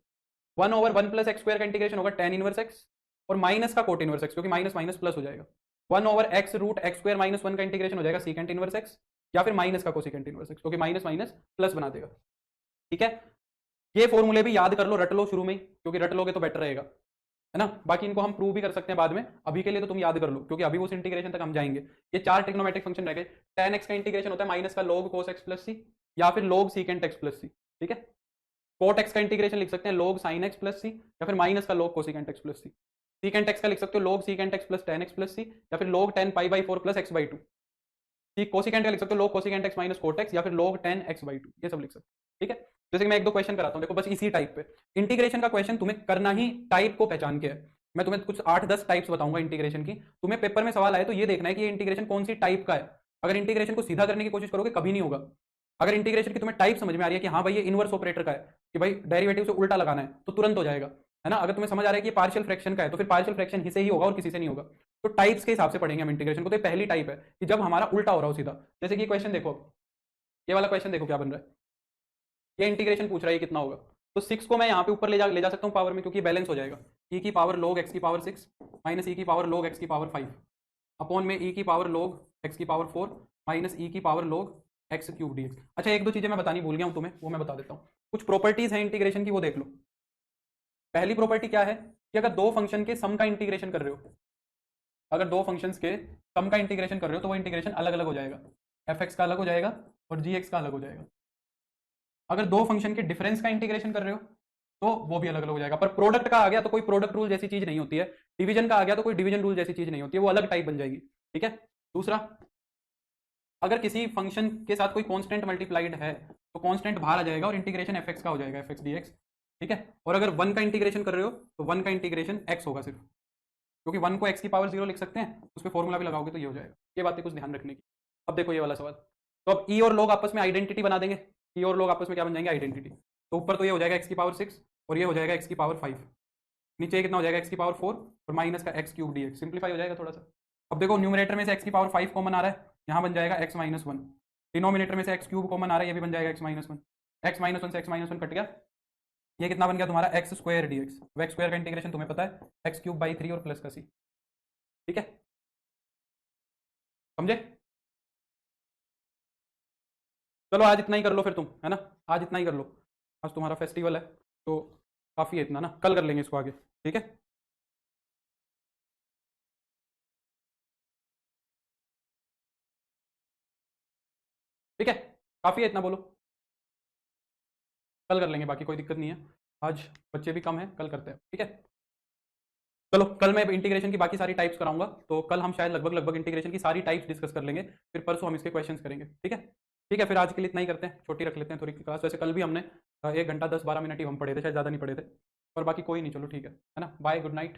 One over one plus x square का इंटीग्रेशन होगा टेन इनवर्स एक्स, और माइनस का कोट इनवर्स एक्स, क्योंकि माइनस माइनस प्लस हो जाएगा। One over x root x square minus one का इंटीग्रेशन हो जाएगा सीकेंट इनवर्स एक्स, या फिर माइनस का कोसिकेंट इनवर्स एक्स, क्योंकि माइनस माइनस प्लस बना देगा। ठीक है, ये फॉर्मूले भी याद कर लो, रट लो शुरू में ही, क्योंकि रट लोगे तो बेटर रहेगा, है ना। बाकी इनको हम प्रूव भी कर सकते हैं बाद में, अभी के लिए तो तुम याद कर लो, क्योंकि अभी उस इंटीग्रेशन तक हम जाएंगे। ये चार ट्रिग्नोमेट्रिक फंक्शन रह गए। टेन एक्स का इंटीग्रेशन होता है माइनस का log cos x plus C, या फिर log secant x प्लस सी। ठीक है, कोट एक्स का इंटीग्रेशन लिख सकते हैं log sin x plus C, या फिर माइनस का log cosecant x plus C. secant x का लिख सकते हो log secant x plus tan x plus C, या फिर log tan pi by four plus x by two. Cosecant का लिख सकते हो log cosecant x minus cot x, या फिर log tan x by two, ये सब लिख सकते हो। ठीक है, जैसे कि मैं एक दो क्वेश्चन कराता हूँ, देखो बस इसी टाइप पे। इंटीग्रेशन का क्वेश्चन तुम्हें करना ही टाइप को पहचान के है। मैं तुम्हें कुछ 8-10 टाइप्स बताऊंगा इंटीग्रेशन की, तुम्हें पेपर में सवाल आए तो ये देखना है कि ये इंटीग्रेशन कौन सी टाइप का है। अगर इंटीग्रेशन को सीधा करने की कोशिश करोगे कभी नहीं होगा। अगर इंटीग्रेशन की तुम्हें टाइप समझ में आ रही है कि हाँ भाई ये इनवर्स ऑपरेटर का है, कि भाई डेरिवेटिव से उल्टा लगाना है, तो तुरंत हो जाएगा, है ना। अगर तुम्हें समझ आ रहा है कि ये पार्शियल फ्रैक्शन का है, तो फिर पार्शियल फ्रैक्शन ही से ही होगा और किसी से नहीं होगा। तो टाइप्स के हिसाब से पढ़ेंगे हम इंटीग्रेशन को। तो पहली टाइप है कि जब हमारा उल्टा हो रहा हो सीधा। जैसे कि क्वेश्चन देखो, ये वाला क्वेश्चन देखो क्या बन रहा है, ये इंटीग्रेशन पूछ रहा है कितना होगा। तो सिक्स को मैं यहाँ पे ऊपर ले जा सकता हूँ पावर में, क्योंकि बैलेंस हो जाएगा। ई की पावर log x की पावर सिक्स माइनस ई की पावर log x की पावर फाइव अपॉन में ई की पावर log x की पावर फोर माइनस ई की power log x cube D. अच्छा, एक दो चीजें मैं बतानी भूल गया हूँ तुम्हें, वो मैं बता देता हूँ। कुछ प्रॉपर्टीज हैं इंटीग्रेशन की, वो देख लो। पहली प्रॉपर्टी क्या है कि अगर दो फंक्शन के सम का इंटीग्रेशन कर रहे हो, अगर दो फंक्शंस के सम का इंटीग्रेशन कर रहे हो, तो वो इंटीग्रेशन अलग अलग हो जाएगा। एफ एक्स का अलग हो जाएगा और जी एक्स का अलग हो जाएगा। अगर दो फंक्शन के डिफरेंस का इंटीग्रेशन कर रहे हो तो वो भी अलग अलग हो जाएगा। पर प्रोडक्ट का आ गया तो कोई प्रोडक्ट रूल जैसी चीज नहीं होती है, डिवीजन का आ गया तो कोई डिवीजन रूल जैसी चीज नहीं होती है, वो अलग टाइप बन जाएगी। ठीक है, दूसरा, अगर किसी फंक्शन के साथ कोई कांस्टेंट मल्टीप्लाइड है तो कांस्टेंट बाहर आ जाएगा और इंटीग्रेशन एफ एक्स का हो जाएगा, एफ एक्स डी एक्स। ठीक है, और अगर वन का इंटीग्रेशन कर रहे हो तो वन का इंटीग्रेशन एक्स होगा सिर्फ, क्योंकि वन को एक्स की पावर जीरो लिख सकते हैं, उस पर फॉर्मूला भी लगाओगे तो ये हो जाएगा। ये बातें कुछ ध्यान रखने की। अब देखो ये वाला सवाल, तो अब ई और लोग आपस में आइडेंटिटी बना देंगे। ई और लोग आपस में क्या बन जाएंगे, आइडेंटिटी। तो ऊपर तो ये हो जाएगा एक्स की पावर सिक्स, और ये हो जाएगा एक्स की पावर फाइव। नीचे कितना हो जाएगा, एक्स की पावर फोर और माइनस का x cube D x. Simplify हो जाएगा थोड़ा सा। अब देखो न्यूमिनेटर में से एक्स की पावर फाइव कॉमन आ रहा है, यहाँ बन जाएगा एक्स माइनस वन। डिनोमिनेटर में से एक्स क्यूब कॉमन आ रहा है, ये भी बन जाएगा x minus one. X minus one से एक्स माइनस वन कट गया, ये कितना बन गया तुम्हारा, x square D x. X square का इंटीग्रेशन तुम्हें पता है, एक्स क्यूब बाई थ्री और प्लस का सी। ठीक है, समझे। चलो आज इतना ही कर लो फिर तुम, है ना। आज इतना ही कर लो, आज तुम्हारा फेस्टिवल है तो काफ़ी है इतना ना, कल कर लेंगे इसको आगे। ठीक है, ठीक है, काफ़ी है इतना, बोलो। कल कर लेंगे, बाकी कोई दिक्कत नहीं है। आज बच्चे भी कम हैं, कल करते हैं, ठीक है। चलो कल मैं इंटीग्रेशन की बाकी सारी टाइप्स कराऊंगा, तो कल हम शायद लगभग लगभग इंटीग्रेशन की सारी टाइप्स डिस्कस कर लेंगे, फिर परसों हम इसके क्वेश्चंस करेंगे, ठीक है। ठीक है, फिर आज के लिए इतना ही करते हैं, छोटी रख लेते हैं थोड़ी क्लास। वैसे कल भी हमने 1 घंटा 10-12 मिनट ही हम पढ़े थे, शायद ज़्यादा नहीं पढ़े थे, और बाकी कोई नहीं, चलो ठीक है ना। Bye, good night.